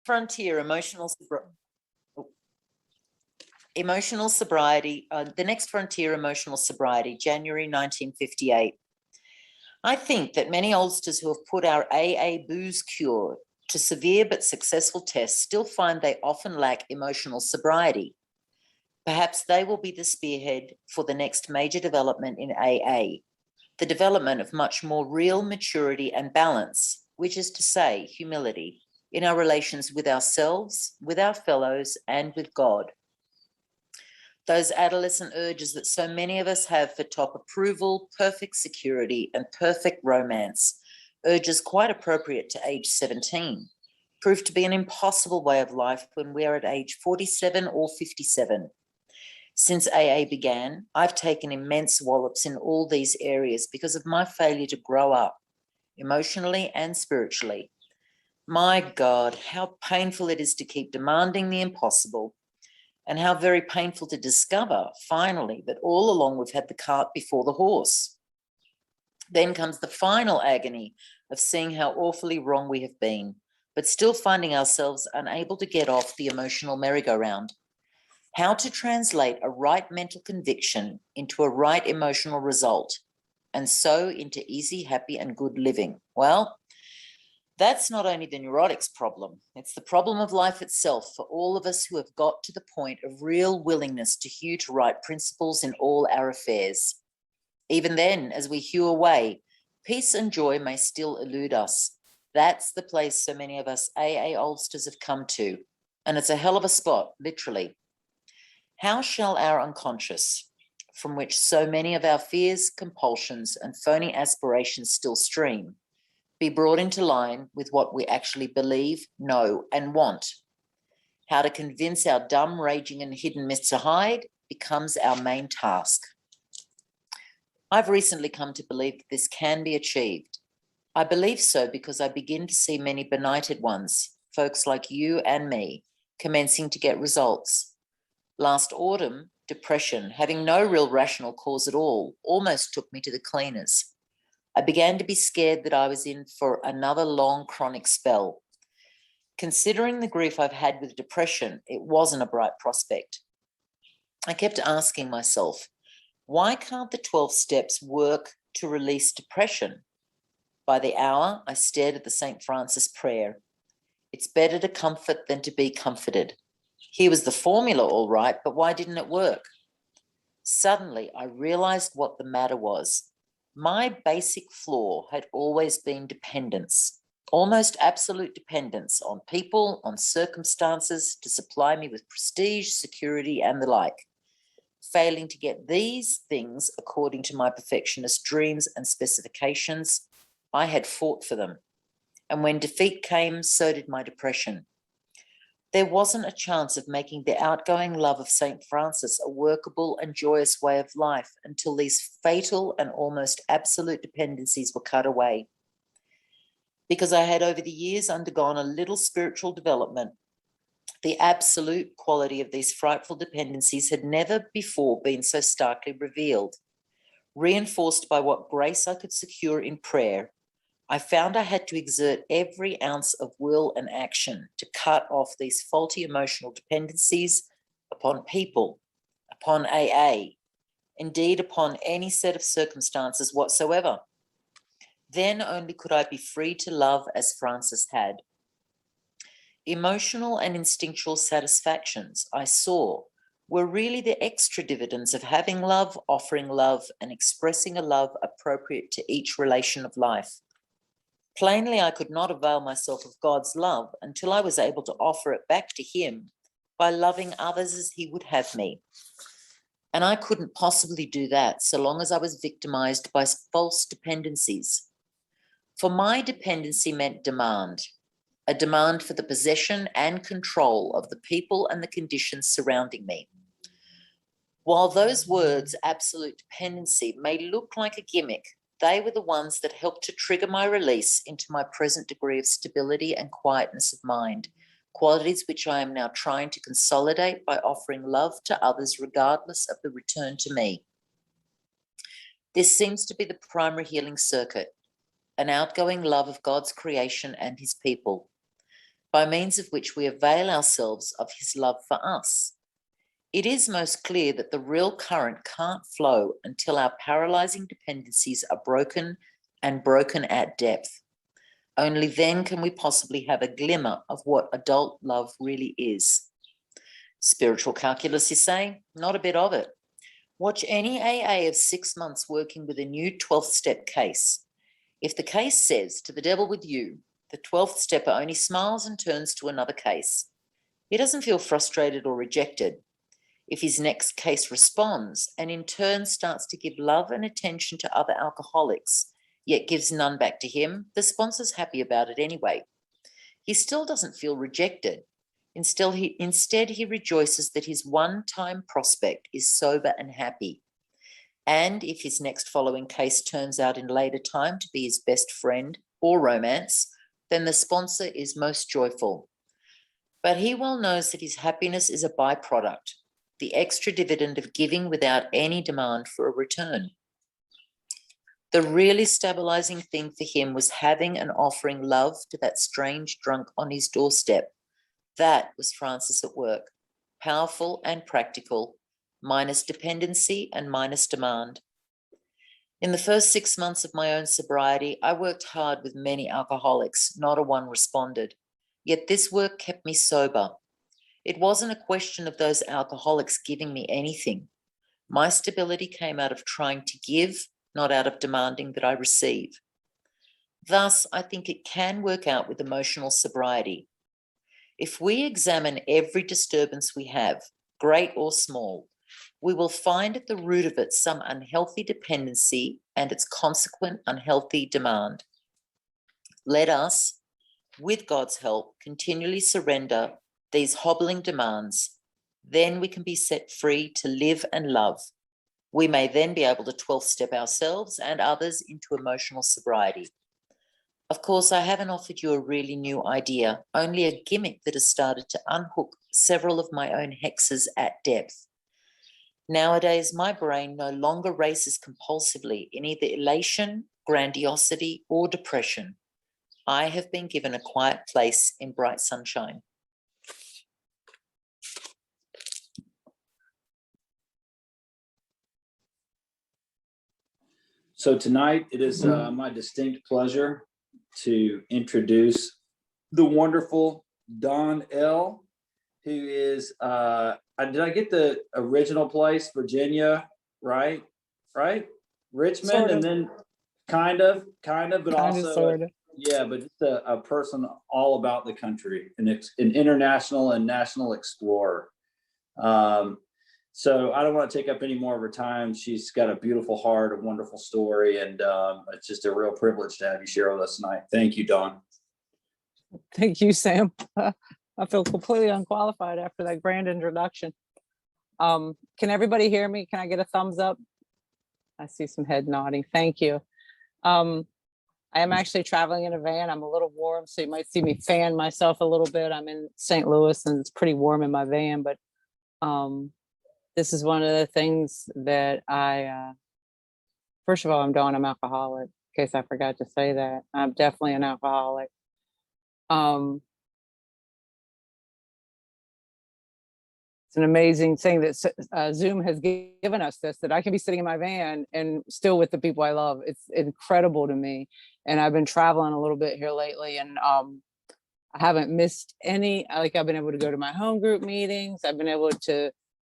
frontier, emotional sobriety, the next frontier, emotional sobriety, January 1958. I think that many oldsters who have put our AA booze cure to severe but successful tests still find they often lack emotional sobriety. Perhaps they will be the spearhead for the next major development in AA, the development of much more real maturity and balance, which is to say, humility, in our relations with ourselves, with our fellows, and with God. Those adolescent urges that so many of us have for top approval, perfect security, and perfect romance, urges quite appropriate to age 17, prove to be an impossible way of life when we are at age 47 or 57. Since AA began, I've taken immense wallops in all these areas because of my failure to grow up, emotionally and spiritually. My God, how painful it is to keep demanding the impossible, and how very painful to discover, finally, that all along we've had the cart before the horse. Then comes the final agony of seeing how awfully wrong we have been, but still finding ourselves unable to get off the emotional merry-go-round. How to translate a right mental conviction into a right emotional result, and so into easy, happy, and good living. Well, that's not only the neurotic's problem, it's the problem of life itself for all of us who have got to the point of real willingness to hew to right principles in all our affairs. Even then, as we hew away, peace and joy may still elude us. That's the place so many of us AA oldsters have come to, and it's a hell of a spot, literally. How shall our unconscious, from which so many of our fears, compulsions, and phony aspirations still stream, be brought into line with what we actually believe, know, and want? How to convince our dumb, raging, and hidden myths to hide becomes our main task. I've recently come to believe that this can be achieved. I believe so because I begin to see many benighted ones, folks like you and me, commencing to get results. Last autumn, depression, having no real rational cause at all, almost took me to the cleaners. I began to be scared that I was in for another long chronic spell. Considering the grief I've had with depression, it wasn't a bright prospect. I kept asking myself, why can't the 12 steps work to release depression? By the hour, I stared at the St. Francis prayer. It's better to comfort than to be comforted. Here was the formula all right, but why didn't it work? Suddenly, I realized what the matter was. My basic flaw had always been dependence, almost absolute dependence on people, on circumstances to supply me with prestige, security, and the like. Failing to get these things according to my perfectionist dreams and specifications, I had fought for them. And when defeat came, so did my depression. There wasn't a chance of making the outgoing love of St. Francis a workable and joyous way of life until these fatal and almost absolute dependencies were cut away. Because I had over the years undergone a little spiritual development, the absolute quality of these frightful dependencies had never before been so starkly revealed. Reinforced by what grace I could secure in prayer, I found I had to exert every ounce of will and action to cut off these faulty emotional dependencies upon people, upon AA, indeed upon any set of circumstances whatsoever. Then only could I be free to love as Francis had. Emotional and instinctual satisfactions, I saw, were really the extra dividends of having love, offering love, and expressing a love appropriate to each relation of life. Plainly, I could not avail myself of God's love until I was able to offer it back to him by loving others as he would have me. And I couldn't possibly do that so long as I was victimized by false dependencies. For my dependency meant demand, a demand for the possession and control of the people and the conditions surrounding me. While those words, absolute dependency, may look like a gimmick, they were the ones that helped to trigger my release into my present degree of stability and quietness of mind, qualities which I am now trying to consolidate by offering love to others regardless of the return to me. This seems to be the primary healing circuit, an outgoing love of God's creation and his people. by means of which we avail ourselves of his love for us. It is most clear that the real current can't flow until our paralyzing dependencies are broken and broken at depth. Only then can we possibly have a glimmer of what adult love really is. Spiritual calculus is saying, not a bit of it. Watch any AA of 6 months working with a new 12th step case. If the case says, to the devil with you, the 12th stepper only smiles and turns to another case. He doesn't feel frustrated or rejected. If his next case responds and in turn starts to give love and attention to other alcoholics, yet gives none back to him, the sponsor's happy about it anyway. He still doesn't feel rejected. Instead, he rejoices that his one-time prospect is sober and happy. And if his next following case turns out in later time to be his best friend or romance, then the sponsor is most joyful. But he well knows that his happiness is a byproduct, the extra dividend of giving without any demand for a return. The really stabilizing thing for him was having and offering love to that strange drunk on his doorstep. That was Francis at work, powerful and practical, minus dependency and minus demand. In the first 6 months of my own sobriety, I worked hard with many alcoholics, not a one responded. Yet this work kept me sober. It wasn't a question of those alcoholics giving me anything. My stability came out of trying to give, not out of demanding that I receive. Thus, I think it can work out with emotional sobriety. If we examine every disturbance we have, great or small, we will find at the root of it some unhealthy dependency and its consequent unhealthy demand. Let us, with God's help, continually surrender these hobbling demands. Then we can be set free to live and love. We may then be able to 12th step ourselves and others into emotional sobriety. Of course, I haven't offered you a really new idea, only a gimmick that has started to unhook several of my own hexes at depth. Nowadays, my brain no longer races compulsively in either elation, grandiosity, or depression. I have been given a quiet place in bright sunshine. So tonight, it is my distinct pleasure to introduce the wonderful Dawn L., who is, did I get the original place, Virginia, right? Richmond, sort of. And then kind of, but also, sort of. Yeah, but just a person all about the country, and it's an international and national explorer. So I don't want to take up any more of her time. She's got a beautiful heart, a wonderful story, and it's just a real privilege to have you share with us tonight. Thank you, Dawn. Thank you, Sam. I feel completely unqualified after that grand introduction. Can everybody hear me? Can I get a thumbs up? I see some head nodding. Thank you. I am actually traveling in a van. I'm a little warm, so you might see me fan myself a little bit. I'm in St. Louis and it's pretty warm in my van, but this is one of the things that first of all, I'm Dawn, I'm alcoholic, in case I forgot to say that. I'm definitely an alcoholic. It's an amazing thing that Zoom has given us this, that I can be sitting in my van and still with the people I love. It's incredible to me. And I've been traveling a little bit here lately, and I haven't missed any, like I've been able to go to my home group meetings. I've been able to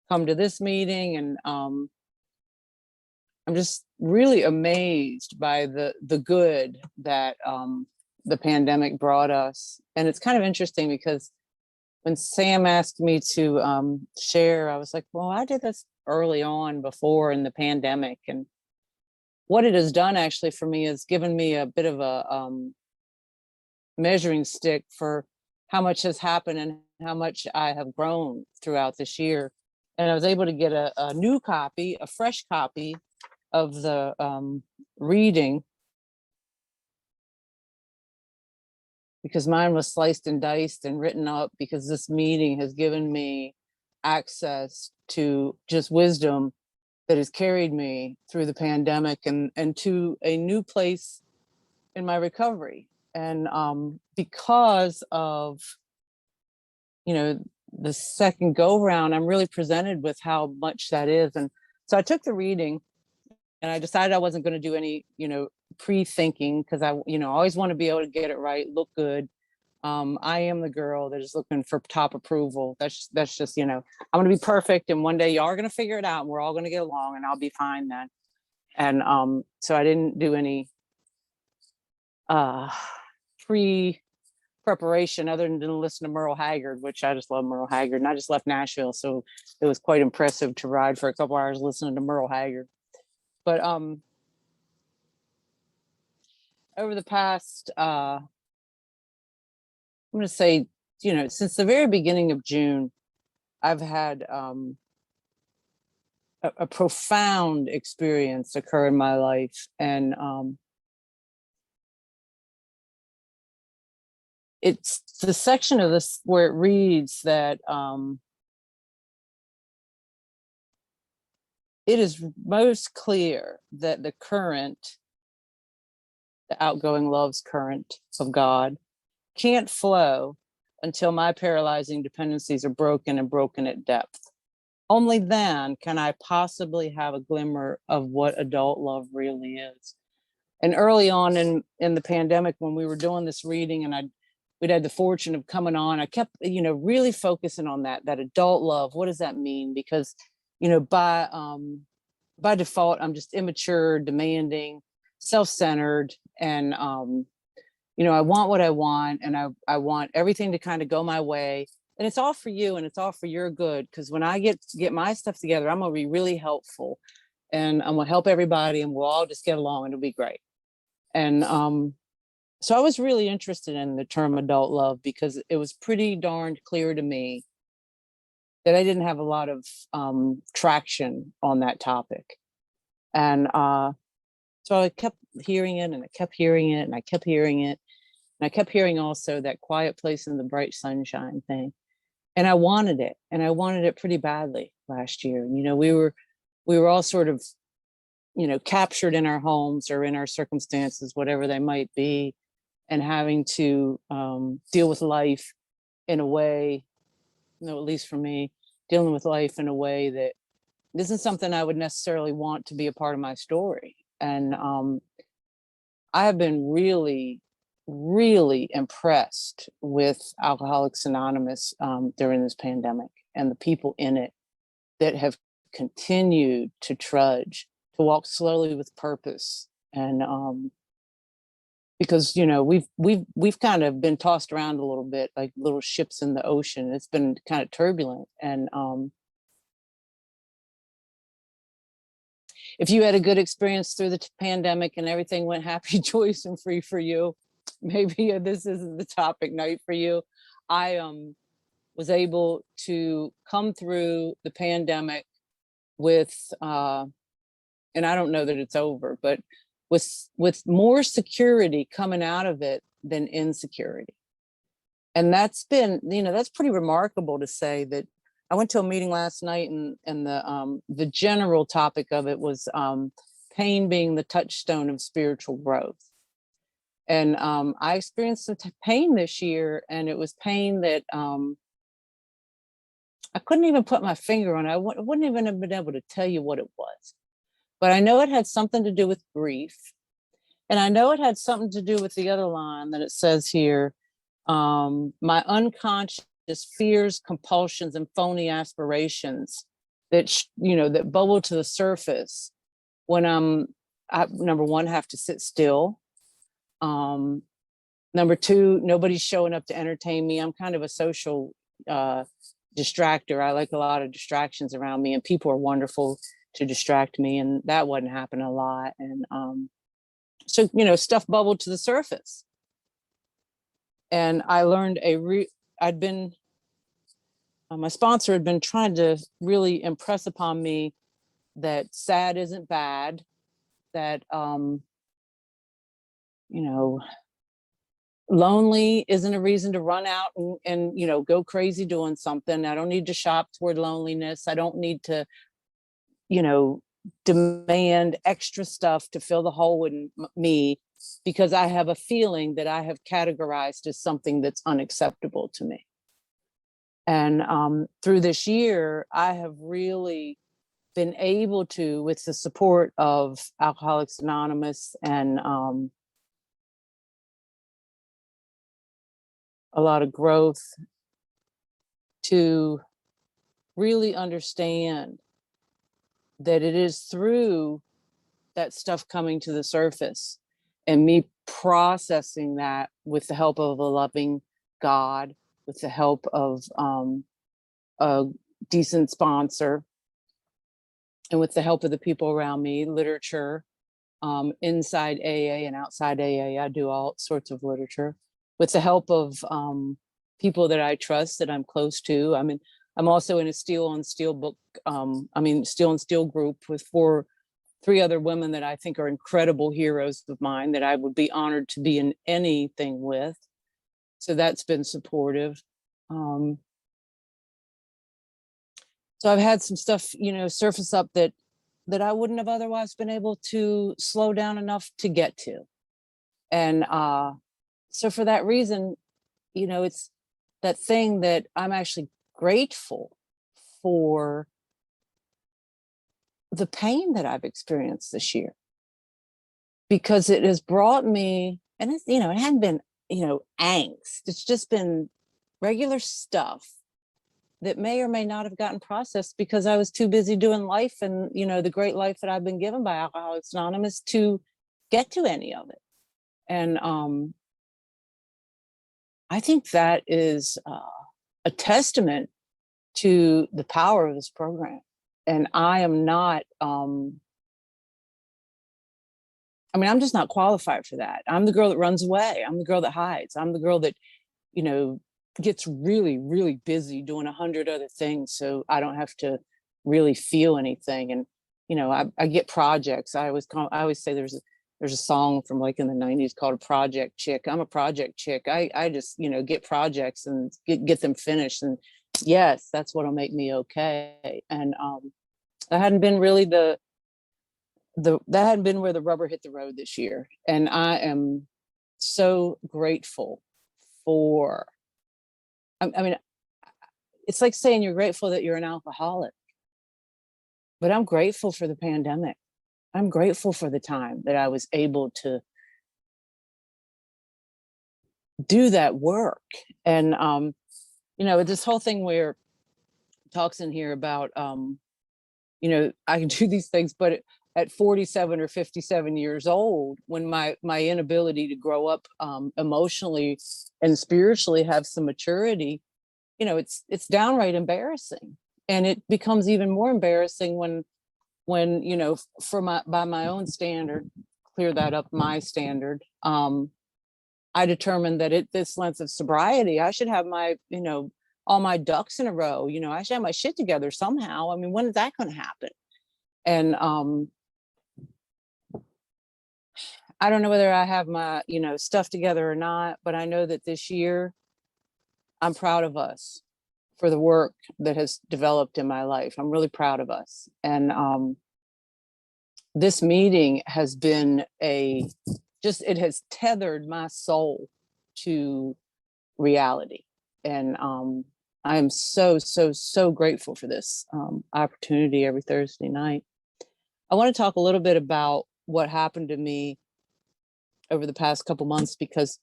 come to this meeting, and I'm just really amazed by the good that the pandemic brought us. And it's kind of interesting because when Sam asked me to share, I was like, well, I did this early on before in the pandemic. And what it has done actually for me is given me a bit of a measuring stick for how much has happened and how much I have grown throughout this year. And I was able to get a new copy, a fresh copy of the reading, because mine was sliced and diced and written up, because this meeting has given me access to just wisdom that has carried me through the pandemic and to a new place in my recovery. And because of you know, the second go round, I'm really presented with how much that is. And so I took the reading and I decided I wasn't going to do any, pre-thinking, because I, always want to be able to get it right, look good. I am the girl that is looking for top approval. That's just, I'm going to be perfect. And one day y'all are going to figure it out and we're all going to get along and I'll be fine then. And so I didn't do any pre preparation other than to listen to Merle Haggard, which I just love Merle Haggard. And I just left Nashville, so it was quite impressive to ride for a couple hours listening to Merle Haggard. But over the past I'm going to say, since the very beginning of June, I've had a profound experience occur in my life. And it's the section of this where it reads that it is most clear that the outgoing love's current of God can't flow until my paralyzing dependencies are broken and broken at depth. Only then can I possibly have a glimmer of what adult love really is. And early on in the pandemic, when we were doing this reading and we'd had the fortune of coming on, I kept, really focusing on that adult love. What does that mean? Because, by default, I'm just immature, demanding, self-centered, and, I want what I want, and I want everything to kind of go my way. And it's all for you and it's all for your good. Because when I get my stuff together, I'm going to be really helpful and I'm going to help everybody and we'll all just get along and it'll be great. And so I was really interested in the term adult love because it was pretty darned clear to me that I didn't have a lot of traction on that topic. And so I kept hearing it and I kept hearing it and I kept hearing it. And I kept hearing also that quiet place in the bright sunshine thing. And I wanted it. And I wanted it pretty badly last year. We were all sort of, captured in our homes or in our circumstances, whatever they might be, and having to deal with life in a way, at least for me, dealing with life in a way that isn't something I would necessarily want to be a part of my story. And I have been really, really impressed with Alcoholics Anonymous during this pandemic and the people in it that have continued to trudge, to walk slowly with purpose. And because we've kind of been tossed around a little bit like little ships in the ocean. It's been kind of turbulent. And if you had a good experience through the pandemic and everything went happy, joyous, and free for you, maybe this isn't the topic night for you. I was able to come through the pandemic with and I don't know that it's over, but with more security coming out of it than insecurity. And that's been, that's pretty remarkable to say. That I went to a meeting last night and the general topic of it was pain being the touchstone of spiritual growth. And I experienced some pain this year, and it was pain that I couldn't even put my finger on. I wouldn't even have been able to tell you what it was. But I know it had something to do with grief. And I know it had something to do with the other line that it says here, my unconscious fears, compulsions, and phony aspirations that, that bubble to the surface when I, number one, have to sit still. Number two, nobody's showing up to entertain me. I'm kind of a social distractor. I like a lot of distractions around me, and people are wonderful to distract me, and that wasn't happening a lot. And so stuff bubbled to the surface, and I learned I'd been my sponsor had been trying to really impress upon me that sad isn't bad, that lonely isn't a reason to run out and go crazy doing something. I don't need to shop toward loneliness. I don't need to demand extra stuff to fill the hole in me, because I have a feeling that I have categorized as something that's unacceptable to me. And through this year, I have really been able to, with the support of Alcoholics Anonymous and a lot of growth, to really understand that it is through that stuff coming to the surface and me processing that with the help of a loving God, with the help of a decent sponsor, and with the help of the people around me, literature, inside AA and outside AA. I do all sorts of literature with the help of people that I trust, that I'm close to. I mean, I'm also in a Steel on Steel book, Steel on Steel group with three other women that I think are incredible heroes of mine that I would be honored to be in anything with. So that's been supportive. So I've had some stuff, surface up that I wouldn't have otherwise been able to slow down enough to get to. And so for that reason, it's that thing that I'm actually grateful for the pain that I've experienced this year, because it has brought me, and it's, it hadn't been, angst. It's just been regular stuff that may or may not have gotten processed because I was too busy doing life and, the great life that I've been given by Alcoholics Anonymous to get to any of it. And I think that is a testament to the power of this program. And I am not, I'm just not qualified for that. I'm the girl that runs away. I'm the girl that hides. I'm the girl that, gets really, really busy doing 100 other things so I don't have to really feel anything. And, I get projects. I always say there's a song from like in the 90s called A Project Chick. I'm a project chick. I just, get projects and get them finished. And yes, that's what'll make me okay. And that hadn't been really that hadn't been where the rubber hit the road this year. And I am so grateful for, it's like saying you're grateful that you're an alcoholic, but I'm grateful for the pandemic. I'm grateful for the time that I was able to do that work. And, this whole thing where talks in here about, I can do these things, but at 47 or 57 years old, when my inability to grow up emotionally and spiritually have some maturity, it's downright embarrassing. And it becomes even more embarrassing when by my own standard, clear that up, my standard, I determined that at this length of sobriety, I should have my, all my ducks in a row. I should have my shit together somehow. When is that going to happen? And I don't know whether I have my, stuff together or not, but I know that this year I'm proud of us for the work that has developed in my life. I'm really proud of us. And this meeting has been it has tethered my soul to reality. And I am so, so, so grateful for this opportunity every Thursday night. I want to talk a little bit about what happened to me over the past couple months, because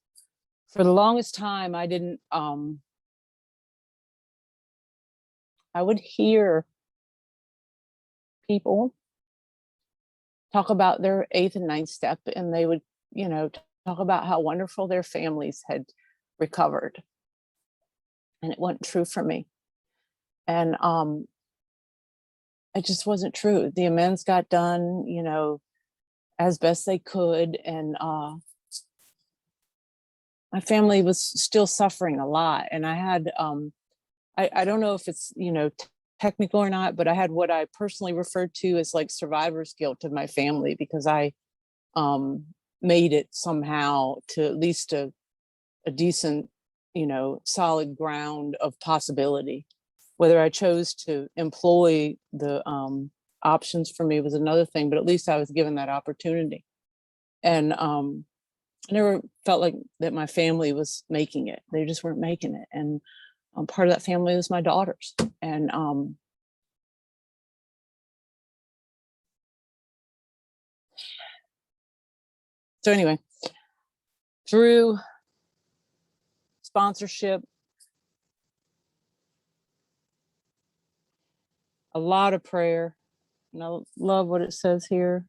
for the longest time I didn't, I would hear people talk about their 8th and 9th step, and they would, talk about how wonderful their families had recovered. And it wasn't true for me. And it just wasn't true. The amends got done, as best they could. And my family was still suffering a lot. And I had, I don't know if it's, technical or not, but I had what I personally referred to as like survivor's guilt of my family, because I made it somehow to at least a decent, solid ground of possibility. Whether I chose to employ the options for me was another thing, but at least I was given that opportunity. And I never felt like that my family was making it. They just weren't making it. And part of that family is my daughters. And so anyway, through sponsorship, a lot of prayer, and I love what it says here.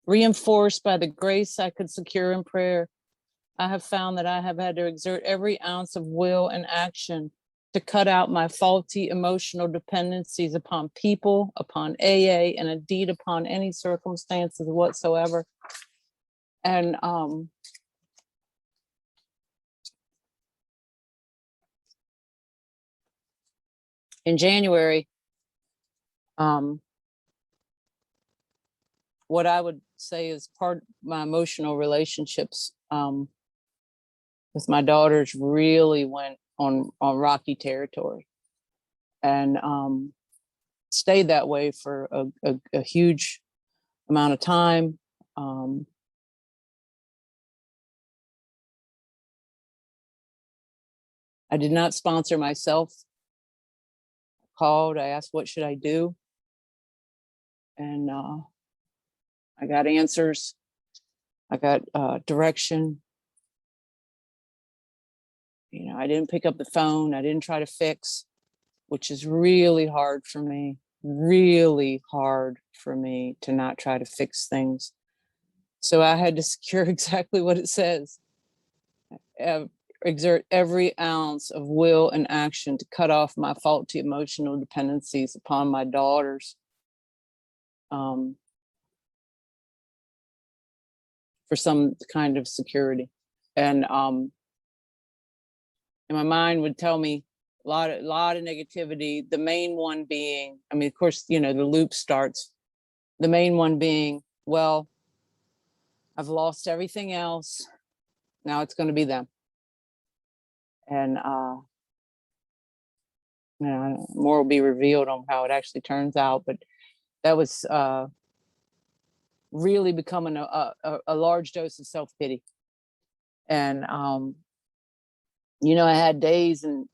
Reinforced by the grace I could secure in prayer, I have found that I have had to exert every ounce of will and action to cut out my faulty emotional dependencies upon people, upon AA, and indeed upon any circumstances whatsoever. And in January, what I would say is part of my emotional relationships with my daughters really went on rocky territory, and stayed that way for a huge amount of time. I did not sponsor myself. I called, I asked, what should I do? And I got answers. I got direction. You know, I didn't pick up the phone. I didn't try to fix, which is really hard for me to not try to fix things. So I had to secure exactly what it says. Exert every ounce of will and action to cut off my faulty emotional dependencies upon my daughters. For some kind of security. And my mind would tell me a lot of negativity. The main one being, I mean, of course, you know, the loop starts. The main one being, well, I've lost everything else. Now it's going to be them. And you know, more will be revealed on how it actually turns out. But that was really becoming a large dose of self-pity. And you know, I had days, and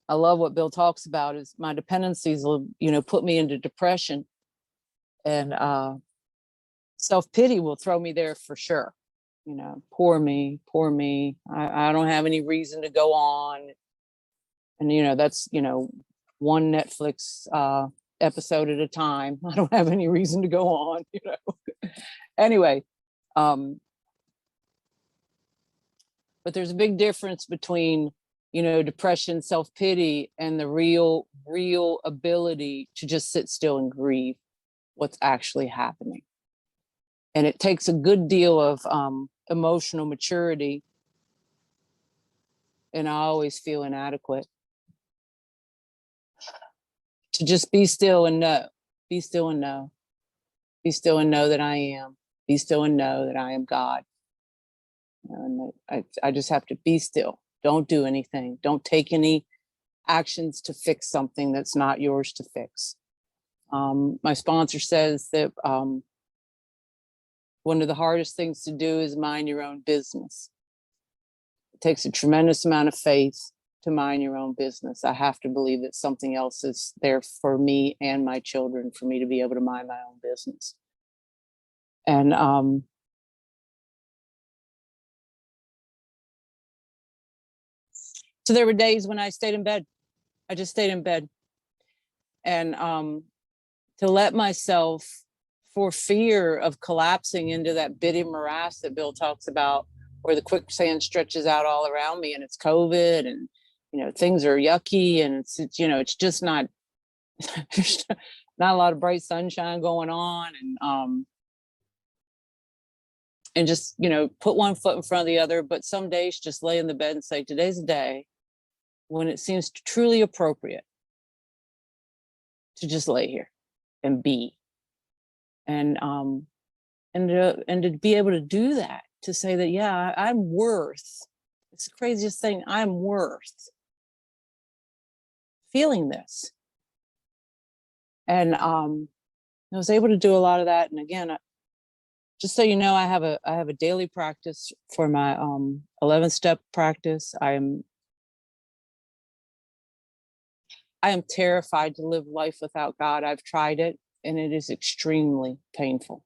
I love what Bill talks about is my dependencies will, you know, put me into depression, and self-pity will throw me there for sure. You know, poor me. I don't have any reason to go on. And, you know, that's, you know, one Netflix episode at a time. I don't have any reason to go on, you know. Anyway, but there's a big difference between, you know, depression, self-pity, and the real ability to just sit still and grieve what's actually happening. And it takes a good deal of emotional maturity. And I always feel inadequate to just be still and know, be still and know, be still and know that I am, be still and know that I am God. And I just have to be still. Don't do anything. Don't take any actions to fix something that's not yours to fix. My sponsor says that one of the hardest things to do is mind your own business. It takes a tremendous amount of faith to mind your own business. I have to believe that something else is there for me and my children for me to be able to mind my own business. And so there were days when I stayed in bed. I just stayed in bed. And to let myself, for fear of collapsing into that bitter morass that Bill talks about, where the quicksand stretches out all around me, and it's COVID, and, you know, things are yucky, and it's you know, it's just not, there's not a lot of bright sunshine going on, and just, you know, put one foot in front of the other. But some days just lay in the bed and say, today's a day when it seems truly appropriate to just lay here and be. And to be able to do that, to say that, yeah, I'm worth, it's the craziest thing, I'm worth feeling this. And I was able to do a lot of that. And again, just so you know, I have a daily practice for my 11-step practice. I am terrified to live life without God. I've tried it and it is extremely painful.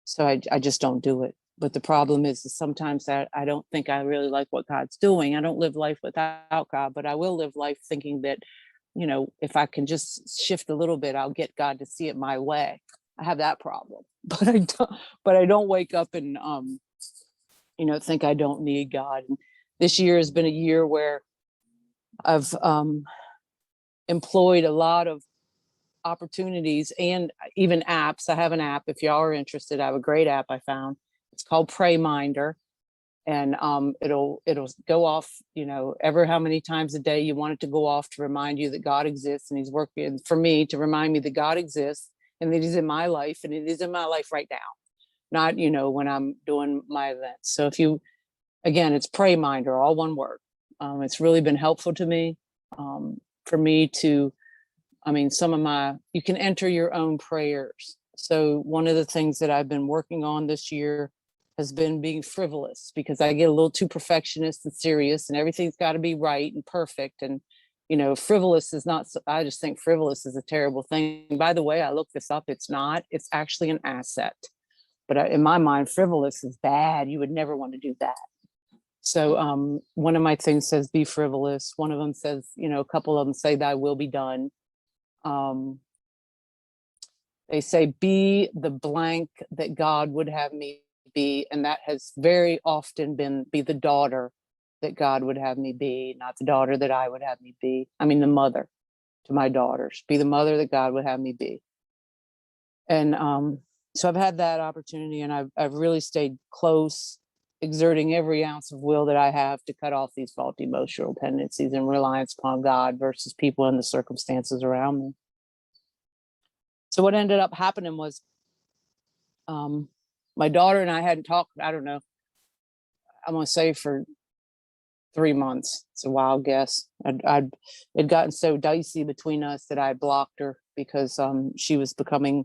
So I just don't do it. But the problem is sometimes I don't think I really like what God's doing. I don't live life without God, but I will live life thinking that, you know, if I can just shift a little bit, I'll get God to see it my way. I have that problem, but I don't wake up and, you know, think I don't need God. And this year has been a year where I've employed a lot of opportunities and even apps. I have an app. If y'all are interested, I have a great app I found. It's called Pray Minder. And it'll go off, you know, ever how many times a day you want it to go off to remind you that God exists, and he's working for me to remind me that God exists and that he's in my life, and it is in my life right now, not, you know, when I'm doing my events. So if you, again, it's Pray Minder, all one word. It's really been helpful to me, for me to, I mean, you can enter your own prayers. So one of the things that I've been working on this year has been being frivolous, because I get a little too perfectionist and serious, and everything's got to be right and perfect. And, you know, frivolous is not, I just think frivolous is a terrible thing. By the way, I looked this up. It's not, it's actually an asset. But in my mind, frivolous is bad. You would never want to do that. So one of my things says, be frivolous. One of them says, you know, a couple of them say, thy will be done. They say, be the blank that God would have me be. And that has very often been, be the daughter that God would have me be, not the daughter that I would have me be. I mean, the mother to my daughters, be the mother that God would have me be. And so I've had that opportunity, and I've really stayed close, exerting every ounce of will that I have to cut off these faulty emotional tendencies and reliance upon God versus people and the circumstances around me. So what ended up happening was, my daughter and I hadn't talked, I don't know, I'm going to say for 3 months. It's a wild guess. It'd gotten so dicey between us that I blocked her because she was becoming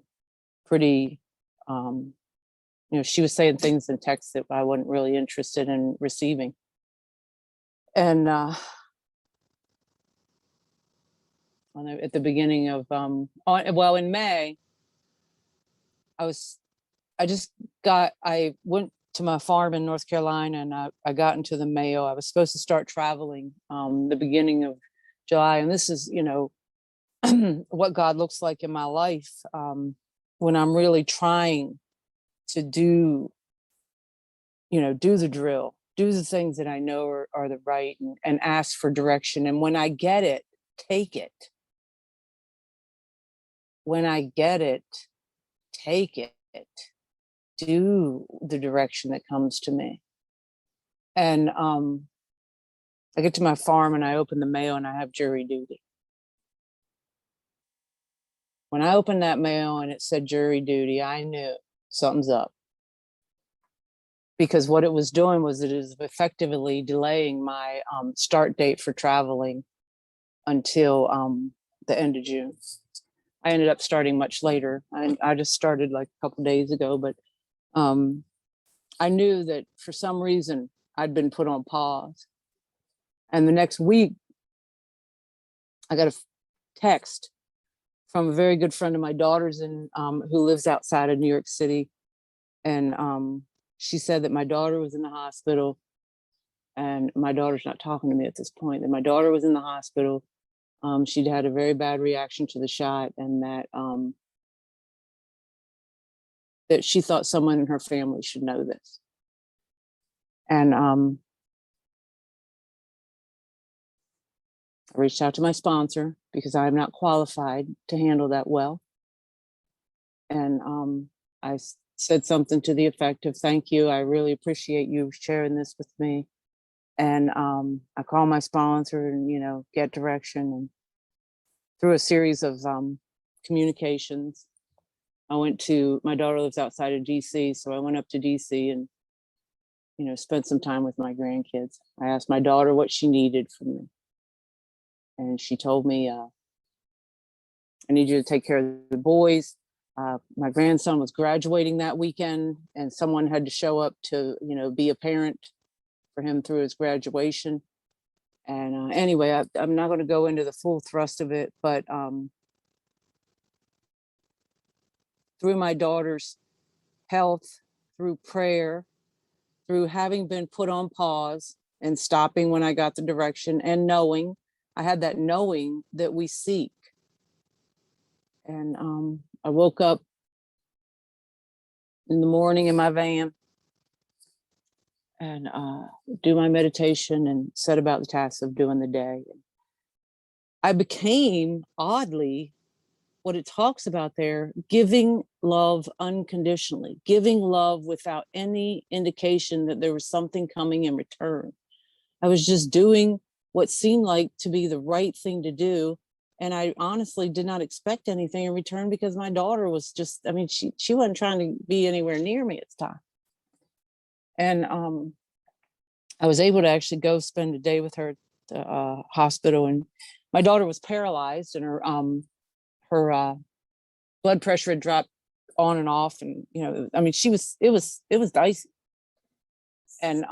pretty, you know, she was saying things in text that I wasn't really interested in receiving. And at the beginning of, in May, I went to my farm in North Carolina, and I got into the mail. I was supposed to start traveling the beginning of July. And this is, you know, what God looks like in my life when I'm really trying to do, you know, do the drill, do the things that I know are the right, and ask for direction. And when I get it, take it. When I get it, take it. Do the direction that comes to me. And I get to my farm and I open the mail and I have jury duty. When I opened that mail and it said jury duty, I knew something's up. Because what it was doing was it is effectively delaying my start date for traveling until the end of June. I ended up starting much later. I just started like a couple days ago, but I knew that for some reason I'd been put on pause. And the next week, I got a text from a very good friend of my daughter's who lives outside of New York City. And she said that my daughter was in the hospital, and my daughter's not talking to me at this point, that my daughter was in the hospital. She'd had a very bad reaction to the shot, and that she thought someone in her family should know this. And I reached out to my sponsor because I'm not qualified to handle that well. And I said something to the effect of, thank you, I really appreciate you sharing this with me. And I called my sponsor and, you know, get direction. And through a series of communications, my daughter lives outside of DC. So I went up to DC and, you know, spent some time with my grandkids. I asked my daughter what she needed from me. And she told me, I need you to take care of the boys. My grandson was graduating that weekend, and someone had to show up to, be a parent for him through his graduation. And anyway, I'm not going to go into the full thrust of it, but through my daughter's health, through prayer, through having been put on pause and stopping when I got the direction, and knowing, I had that knowing that we seek. And I woke up in the morning in my van and do my meditation and set about the task of doing the day. I became, oddly, what it talks about there, giving love unconditionally, giving love without any indication that there was something coming in return. I was just doing what seemed like to be the right thing to do. And I honestly did not expect anything in return, because my daughter was just, I mean, she wasn't trying to be anywhere near me at the time. And I was able to actually go spend a day with her at the hospital. And my daughter was paralyzed, and her blood pressure had dropped on and off. And, I mean, it was dicey. And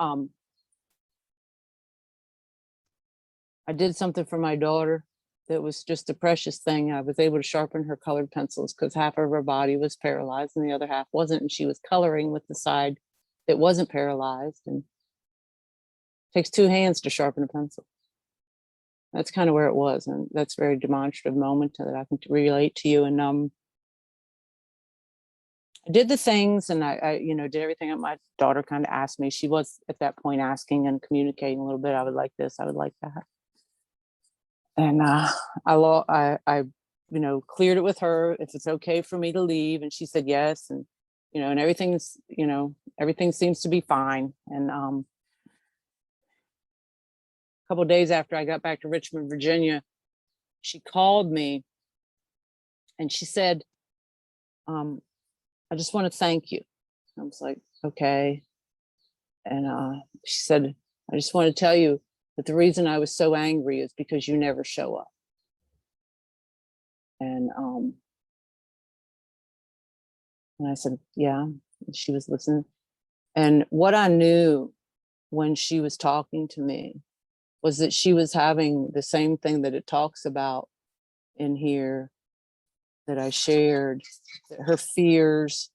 I did something for my daughter that was just a precious thing. I was able to sharpen her colored pencils, because half of her body was paralyzed and the other half wasn't. And she was coloring with the side that wasn't paralyzed. And it takes two hands to sharpen a pencil. That's kind of where it was. And that's a very demonstrative moment that I can relate to you. And I did the things, and I did everything that my daughter kind of asked me. She was at that point asking and communicating a little bit. I would like this, I would like that. And I cleared it with her, if it's okay for me to leave. And she said yes. And, and everything seems to be fine. And a couple of days after I got back to Richmond, Virginia, she called me and she said, I just want to thank you. I was like, okay. And she said, I just want to tell you that the reason I was so angry is because you never show up. And I said, yeah. And she was listening. And what I knew when she was talking to me was that she was having the same thing that it talks about in here that I shared, that her fears,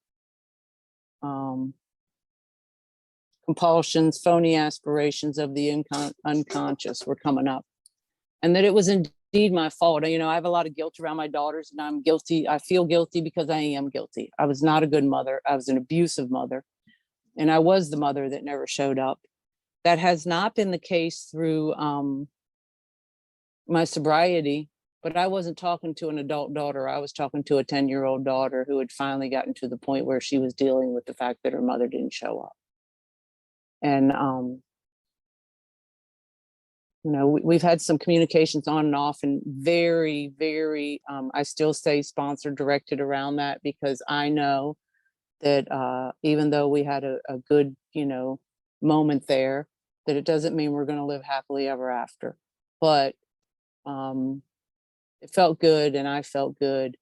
compulsions, phony aspirations of the unconscious were coming up, and that it was indeed my fault. I have a lot of guilt around my daughters, and I'm guilty. I feel guilty because I am guilty. I was not a good mother. I was an abusive mother, and I was the mother that never showed up. That has not been the case through my sobriety, but I wasn't talking to an adult daughter. I was talking to a 10-year-old daughter who had finally gotten to the point where she was dealing with the fact that her mother didn't show up. And, we've had some communications on and off, and very, very, I still say sponsored, directed around that, because I know that even though we had a good, moment there, that it doesn't mean we're going to live happily ever after. But it felt good, and I felt good.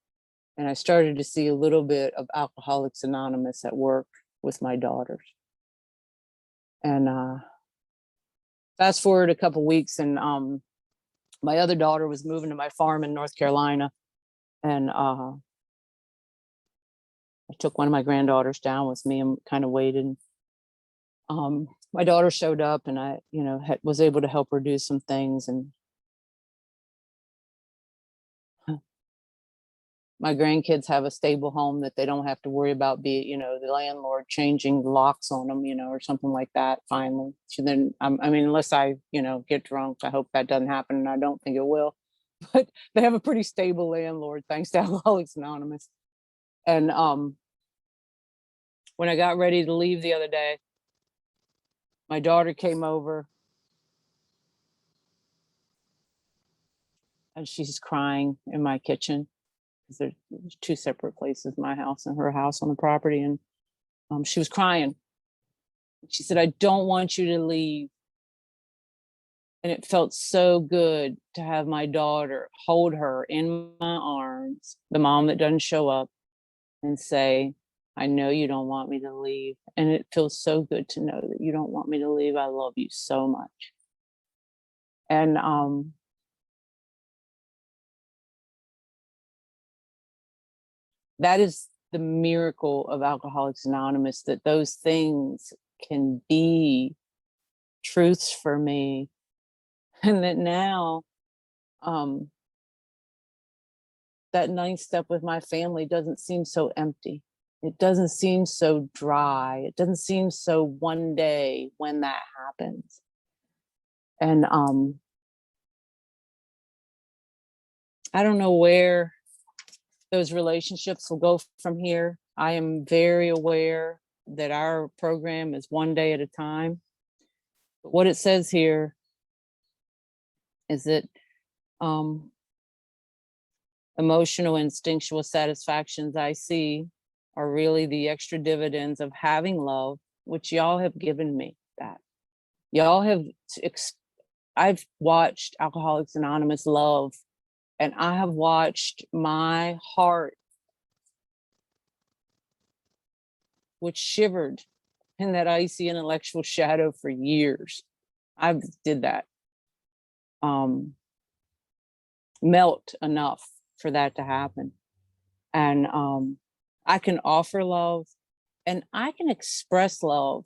And I started to see a little bit of Alcoholics Anonymous at work with my daughters. And fast forward a couple weeks, and my other daughter was moving to my farm in North Carolina. And I took one of my granddaughters down with me and kind of waited. My daughter showed up, and I, was able to help her do some things. And my grandkids have a stable home that they don't have to worry about the landlord changing the locks on them, or something like that. Finally, so then, unless I, get drunk, I hope that doesn't happen, and I don't think it will. But they have a pretty stable landlord, thanks to Alcoholics Anonymous. And when I got ready to leave the other day, my daughter came over, and she's crying in my kitchen, because there's two separate places, my house and her house on the property. And she was crying. She said, I don't want you to leave. And it felt so good to have my daughter hold her in my arms, the mom that doesn't show up, and say, I know you don't want me to leave. And it feels so good to know that you don't want me to leave. I love you so much. And that is the miracle of Alcoholics Anonymous, that those things can be truths for me. And that now that ninth step with my family doesn't seem so empty. It doesn't seem so dry. It doesn't seem so one day when that happens. And I don't know where those relationships will go from here. I am very aware that our program is one day at a time. But what it says here is that emotional instinctual satisfactions I see are really the extra dividends of having love, which y'all have given me that. Y'all have, I've watched Alcoholics Anonymous love, and I have watched my heart, which shivered in that icy intellectual shadow for years. I did that. Melt enough for that to happen. And I can offer love, and I can express love,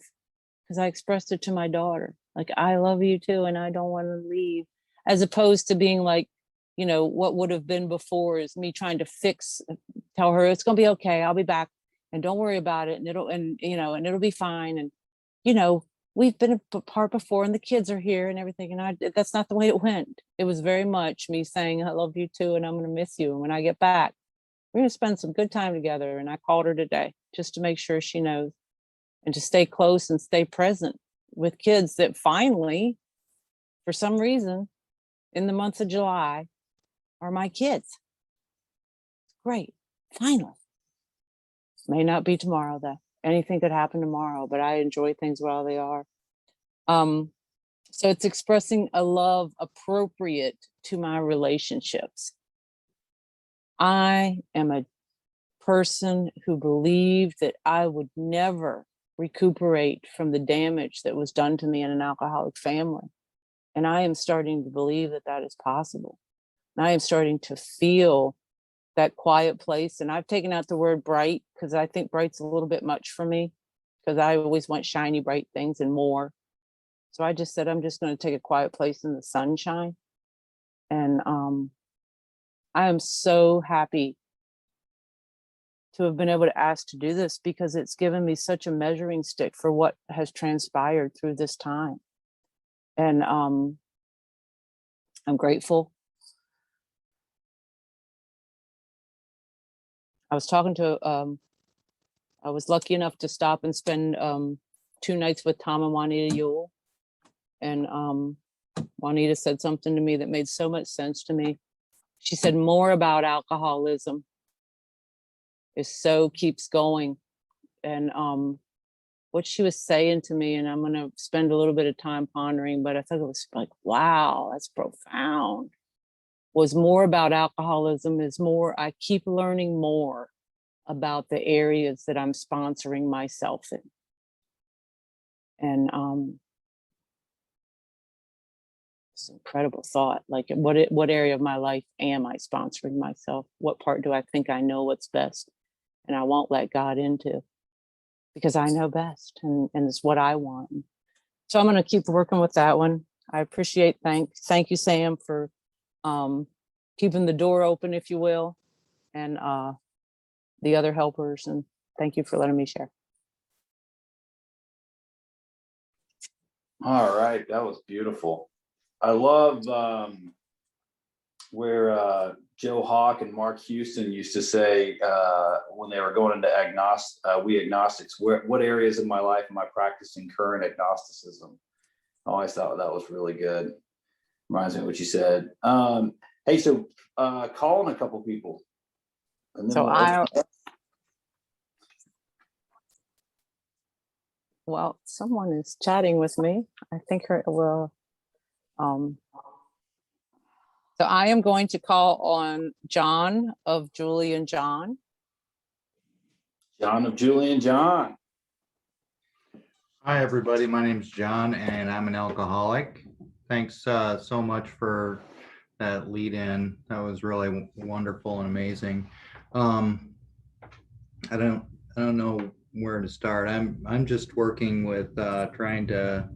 because I expressed it to my daughter. Like, I love you too, and I don't want to leave. As opposed to being like, you know, what would have been before is me trying to tell her it's gonna be okay, I'll be back, and don't worry about it, and it'll be fine. And you know, we've been apart before, and the kids are here and everything. And that's not the way it went. It was very much me saying, I love you too, and I'm gonna miss you. And when I get back, we're gonna spend some good time together. And I called her today just to make sure she knows, and to stay close and stay present with kids that finally, for some reason, in the month of July, are my kids. Great, finally. May not be tomorrow though. Anything could happen tomorrow, but I enjoy things while they are. So it's expressing a love appropriate to my relationships. I am a person who believed that I would never recuperate from the damage that was done to me in an alcoholic family. And I am starting to believe that that is possible. And I am starting to feel that quiet place. And I've taken out the word bright, because I think bright's a little bit much for me, because I always want shiny, bright things and more. So I just said, I'm just going to take a quiet place in the sunshine. And I am so happy to have been able to ask to do this, because it's given me such a measuring stick for what has transpired through this time. And I'm grateful. I was talking to, I was lucky enough to stop and spend 2 nights with Tom and Juanita Yule. And Juanita said something to me that made so much sense to me. She said, more about alcoholism is so keeps going. And what she was saying to me, and I'm going to spend a little bit of time pondering, but I thought it was like, wow, that's profound. Was more about alcoholism is more, I keep learning more about the areas that I'm sponsoring myself in. And it's an incredible thought. Like, what area of my life am I sponsoring myself? What part do I think I know what's best? And I won't let God into, because I know best, and it's what I want. So I'm going to keep working with that one. I appreciate, thank you, Sam, for keeping the door open, if you will, and the other helpers. And thank you for letting me share. All right, that was beautiful. I love where Joe Hawk and Mark Houston used to say when they were going into we agnostics, what areas of my life am I practicing current agnosticism? I always thought that was really good. Reminds me of what you said. Hey, so calling a couple people. And then So well, someone is chatting with me. I think so I am going to call on John of Julie and John. John of Julian John. Hi, everybody. My name's John, and I'm an alcoholic. Thanks so much for that lead in. That was really wonderful and amazing. I don't know where to start. I'm just working with trying to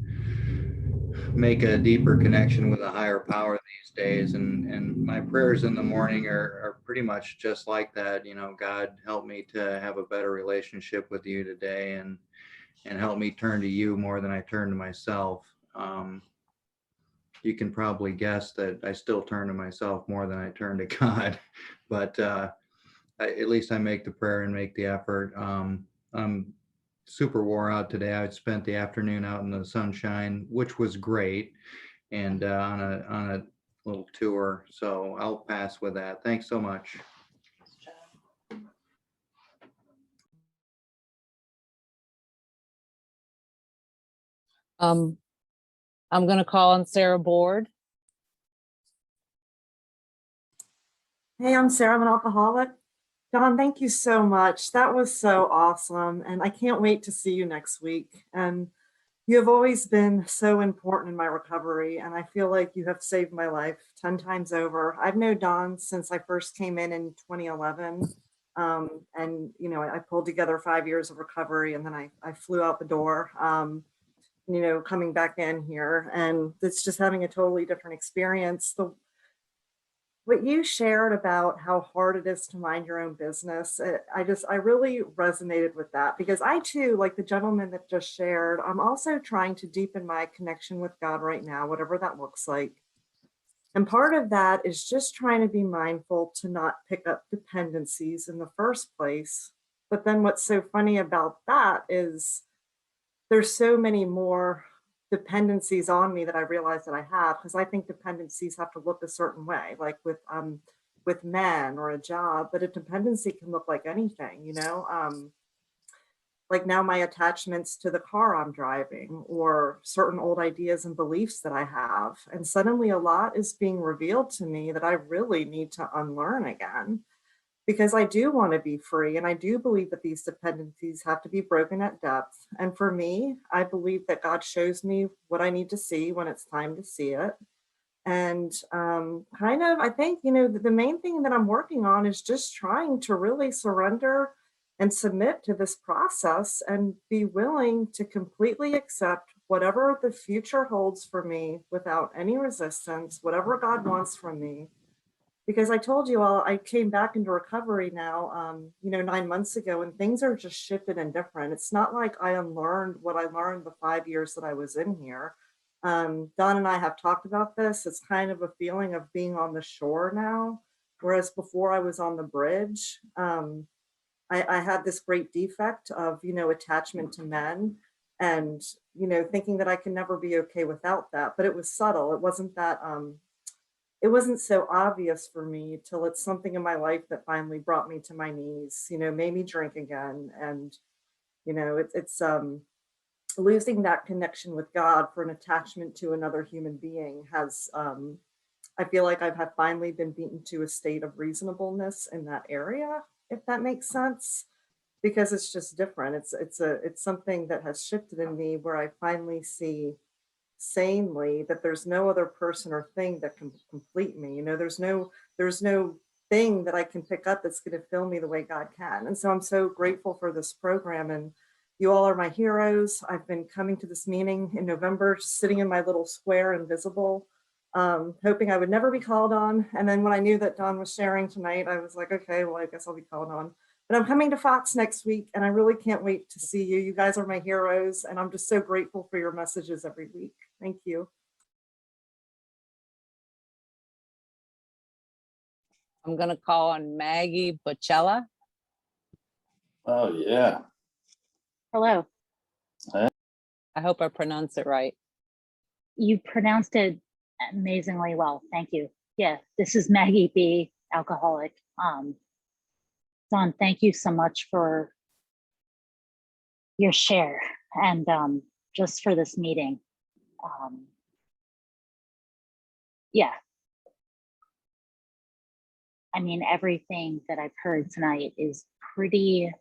make a deeper connection with a higher power these days, and my prayers in the morning are pretty much just like that. You know, God, help me to have a better relationship with you today, and help me turn to you more than I turn to myself. You can probably guess that I still turn to myself more than I turn to God, but at least I make the prayer and make the effort. I'm super wore out today. I spent the afternoon out in the sunshine, which was great, and on a little tour. So I'll pass with that. Thanks so much. I'm gonna call on Sarah Board. Hey, I'm Sarah. I'm an alcoholic. Don, thank you so much. That was so awesome. And I can't wait to see you next week. And you have always been so important in my recovery. And I feel like you have saved my life 10 times over. I've known Don since I first came in 2011. And, you know, I pulled together 5 years of recovery, and then I flew out the door, you know, coming back in here. And it's just having a totally different experience. What you shared about how hard it is to mind your own business, I really resonated with that, because I too, like the gentleman that just shared, I'm also trying to deepen my connection with God right now, whatever that looks like. And part of that is just trying to be mindful to not pick up dependencies in the first place. But then what's so funny about that is there's so many more dependencies on me that I realize that I have, because I think dependencies have to look a certain way, like with men or a job, but a dependency can look like anything, you know. Like now my attachments to the car I'm driving, or certain old ideas and beliefs that I have, and suddenly a lot is being revealed to me that I really need to unlearn again, because I do want to be free. And I do believe that these dependencies have to be broken at depth. And for me, I believe that God shows me what I need to see when it's time to see it. And kind of, I think, you know, the main thing that I'm working on is just trying to really surrender and submit to this process and be willing to completely accept whatever the future holds for me without any resistance, whatever God wants from me. Because I told you all, I came back into recovery now, you know, 9 months ago, and things are just shifted and different. It's not like I unlearned what I learned the 5 years that I was in here. Don and I have talked about this. It's kind of a feeling of being on the shore now, whereas before I was on the bridge. I had this great defect of, you know, attachment to men, and, you know, thinking that I can never be okay without that. But it was subtle. It wasn't that it wasn't so obvious for me till it's something in my life that finally brought me to my knees, you know, made me drink again. And, you know, it's losing that connection with God for an attachment to another human being has, I feel like have finally been beaten to a state of reasonableness in that area, if that makes sense, because it's just different. It's something that has shifted in me, where I finally see sanely that there's no other person or thing that can complete me. You know, there's no thing that I can pick up that's going to fill me the way God can. And so I'm so grateful for this program, and you all are my heroes. I've been coming to this meeting in November, sitting in my little square invisible, hoping I would never be called on. And then when I knew that Don was sharing tonight, I was like, okay, well, I guess I'll be called on. But I'm coming to Fox next week, and I really can't wait to see you. You guys are my heroes, and I'm just so grateful for your messages every week. Thank you. I'm gonna call on Maggie Bocella. Oh, yeah. Hello. I hope I pronounced it right. You pronounced it amazingly well. Thank you. Yeah, this is Maggie B, alcoholic. Don, thank you so much for your share, and just for this meeting. Yeah. I mean, everything that I've heard tonight is pretty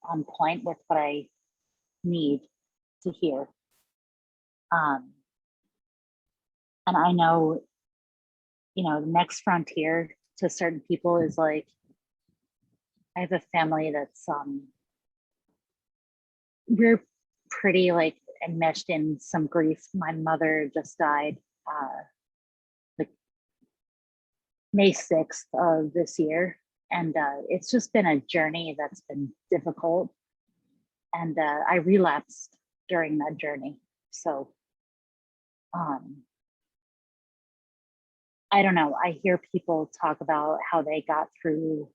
on point with what I need to hear. And I know, you know, the next frontier to certain people is like, I have a family that's we're pretty like enmeshed in some grief. My mother just died like May 6th of this year. And it's just been a journey that's been difficult. And I relapsed during that journey. So I don't know. I hear people talk about how they got through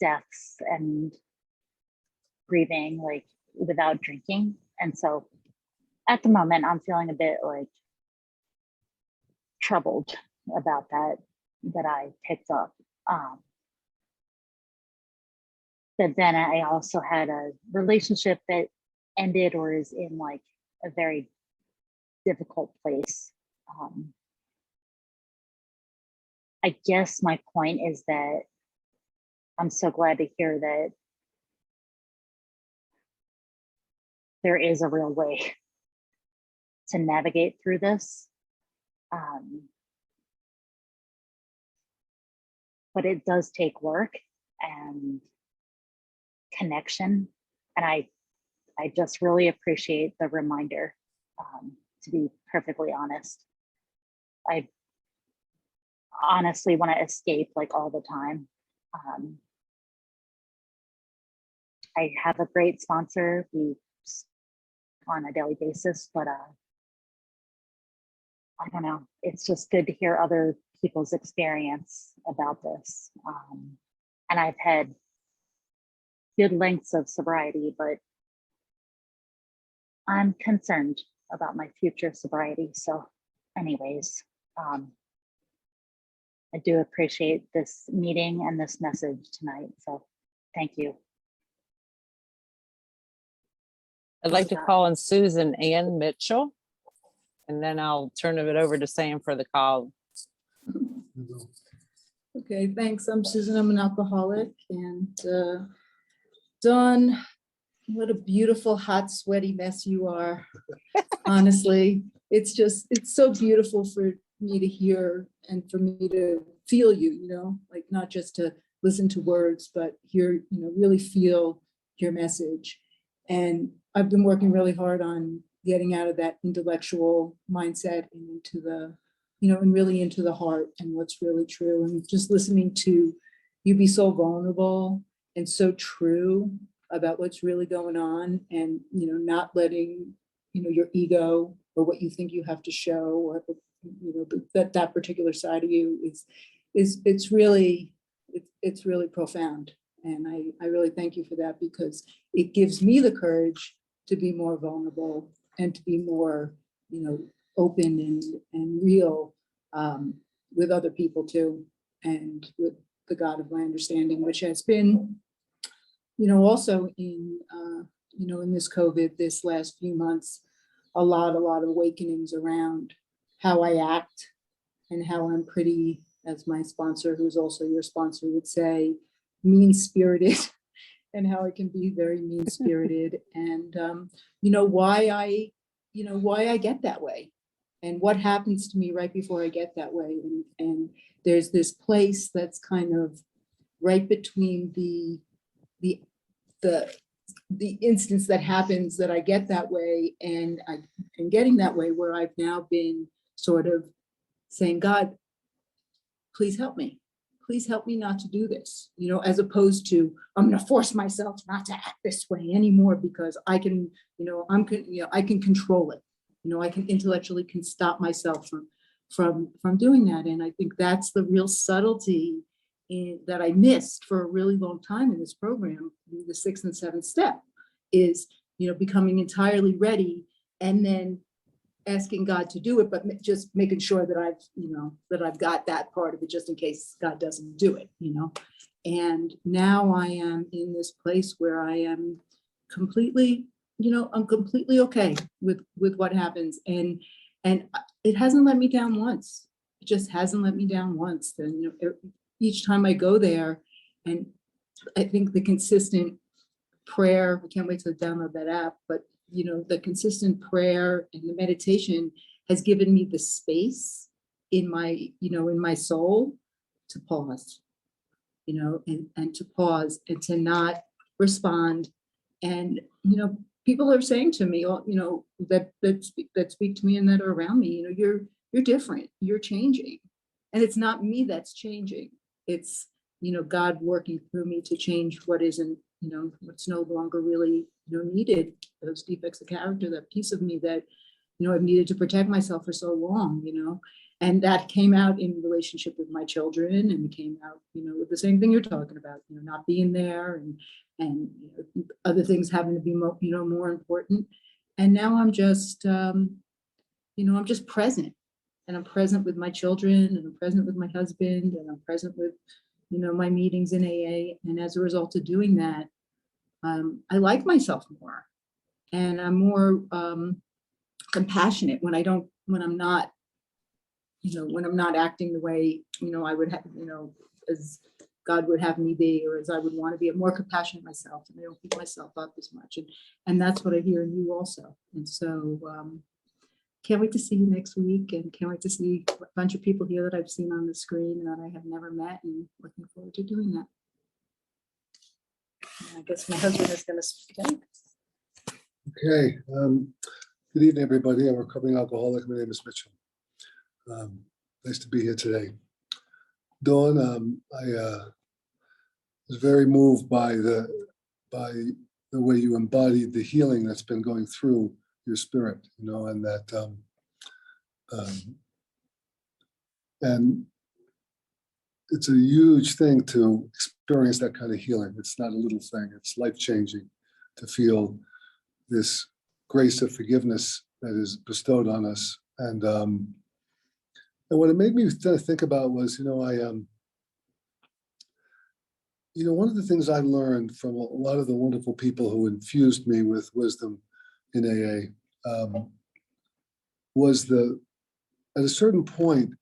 deaths and grieving like without drinking. And so at the moment, I'm feeling a bit like troubled about that I picked up. But then I also had a relationship that ended or is in like a very difficult place. I guess my point is that I'm so glad to hear that there is a real way to navigate through this. But it does take work and connection. And I just really appreciate the reminder, to be perfectly honest. I honestly want to escape like all the time. I have a great sponsor. We on a daily basis, but I don't know. It's just good to hear other people's experience about this. And I've had good lengths of sobriety, but I'm concerned about my future sobriety. So anyways, I do appreciate this meeting and this message tonight. So thank you. I'd like to call on Susan Ann Mitchell, and then I'll turn it over to Sam for the call. Okay, thanks. I'm Susan. I'm an alcoholic. And Dawn, what a beautiful, hot, sweaty mess you are. Honestly, it's so beautiful for me to hear and for me to feel you, you know, like not just to listen to words, but hear, you know, really feel your message. And I've been working really hard on getting out of that intellectual mindset and into the, you know, and really into the heart and what's really true. And just listening to you be so vulnerable and so true about what's really going on, and, you know, not letting, you know, your ego or what you think you have to show, or, you know, that particular side of you it's really profound. And I really thank you for that, because it gives me the courage to be more vulnerable and to be more, you know, open and real with other people too, and with the God of my understanding, which has been, you know, also in, you know, in this COVID, this last few months, a lot of awakenings around how I act and how I'm pretty, as my sponsor, who's also your sponsor, would say, mean-spirited, and how I can be very mean-spirited, and you know, why I get that way, and what happens to me right before I get that way. And there's this place that's kind of right between the instance that happens that I get that way, and getting that way, where I've now been sort of saying, God, please help me. Please help me not to do this, you know, as opposed to, I'm going to force myself not to act this way anymore, because I can, you know, I can control it. You know, I can intellectually stop myself from doing that. And I think that's the real subtlety that I missed for a really long time in this program. The 6th and 7th step is, you know, becoming entirely ready, and then asking God to do it, but just making sure that I've got that part of it, just in case God doesn't do it, you know. And now I am in this place where I am completely, you know, I'm completely okay with what happens, and it hasn't let me down once. It just hasn't let me down once. Then, you know, each time I go there, and I think the consistent prayer. I can't wait to download that app, but you know, the consistent prayer and the meditation has given me the space in my, you know, in my soul to pause, you know, and to pause and to not respond. And, you know, people are saying to me, you know, that speak to me and that are around me, you know, you're different, you're changing. And it's not me that's changing. It's, you know, God working through me to change what isn't, you know, what's no longer really, you know, needed, those defects of character, that piece of me that, you know, I've needed to protect myself for so long, you know. And that came out in relationship with my children, and came out, you know, with the same thing you're talking about, you know, not being there, and you know, other things having to be more, you know, more important. And now I'm just, you know, I'm just present, and I'm present with my children, and I'm present with my husband, and I'm present with, you know, my meetings in AA. And as a result of doing that, I like myself more, and I'm more compassionate when I'm not, you know, when I'm not acting the way, you know, I would have, you know, as God would have me be, or as I would want to be. I'm more compassionate myself, and I don't beat myself up as much. And that's what I hear in you also. And so can't wait to see you next week, and can't wait to see a bunch of people here that I've seen on the screen that I have never met, and looking forward to doing that. And I guess my husband is going to speak. Okay. Good evening, everybody. I'm a recovering alcoholic. My name is Mitchell. Nice to be here today. Dawn, I was very moved by the way you embodied the healing that's been going through your spirit, you know, and that and it's a huge thing to experience that kind of healing. It's not a little thing. It's life-changing to feel this grace of forgiveness that is bestowed on us. And what it made me think about was, you know, one of the things I learned from a lot of the wonderful people who infused me with wisdom in AA was at a certain point,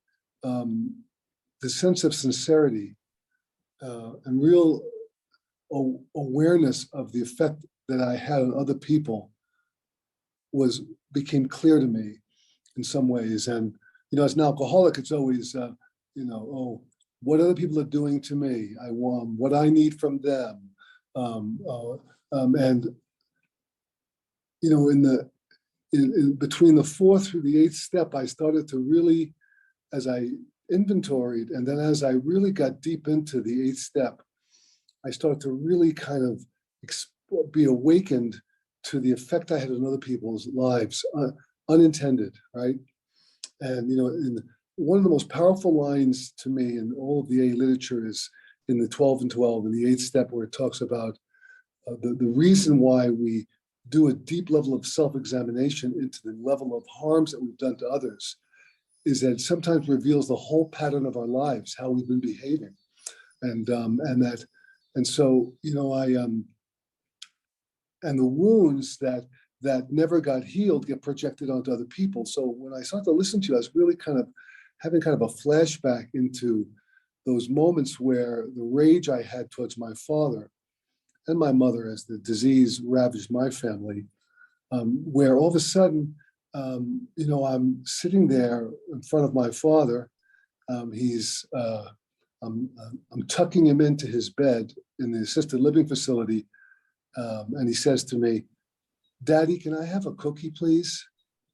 the sense of sincerity and real awareness of the effect that I had on other people became clear to me in some ways. And, you know, as an alcoholic, it's always, you know, oh, what other people are doing to me. I want what I need from them. And, you know, in between the 4th through the 8th step, I started to really, as I inventoried, and then as I really got deep into the 8th step, I started to really kind of be awakened to the effect I had on other people's lives, unintended, right? And, you know, one of the most powerful lines to me in all of the AA literature is in the 12 and 12, in the 8th step, where it talks about the reason why we do a deep level of self-examination into the level of harms that we've done to others is that it sometimes reveals the whole pattern of our lives, how we've been behaving. And so, you know, and the wounds that never got healed get projected onto other people. So when I started to listen to you, I was really kind of having kind of a flashback into those moments where the rage I had towards my father and my mother as the disease ravaged my family, where all of a sudden, you know, I'm sitting there in front of my father. I'm tucking him into his bed in the assisted living facility. And he says to me, "Daddy, can I have a cookie, please?"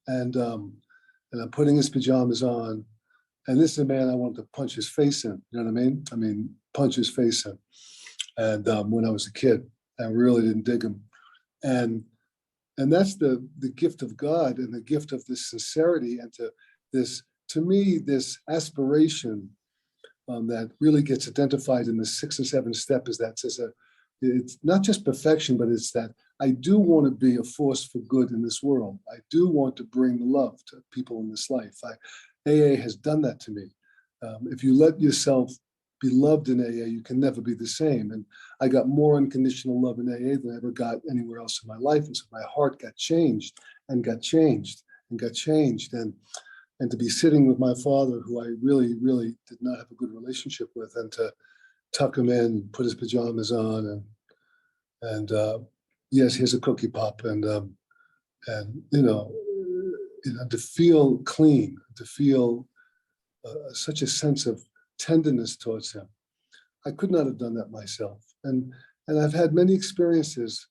And I'm putting his pajamas on. And this is a man I wanted to punch his face in. You know what I mean? I mean, punch his face in. And when I was a kid, I really didn't dig him. And that's the gift of God, and the gift of this sincerity, and to me, this aspiration that really gets identified in the 6th and 7th step is that it's not just perfection, but it's that I do want to be a force for good in this world. I do want to bring love to people in this life. AA has done that to me. If you let yourself be loved in AA, you can never be the same. And I got more unconditional love in AA than I ever got anywhere else in my life. And so my heart got changed and got changed and got changed. And to be sitting with my father, who I really, really did not have a good relationship with, and to tuck him in, put his pajamas on, and yes, here's a cookie pop, and to feel clean, to feel such a sense of tenderness towards him. I could not have done that myself. And I've had many experiences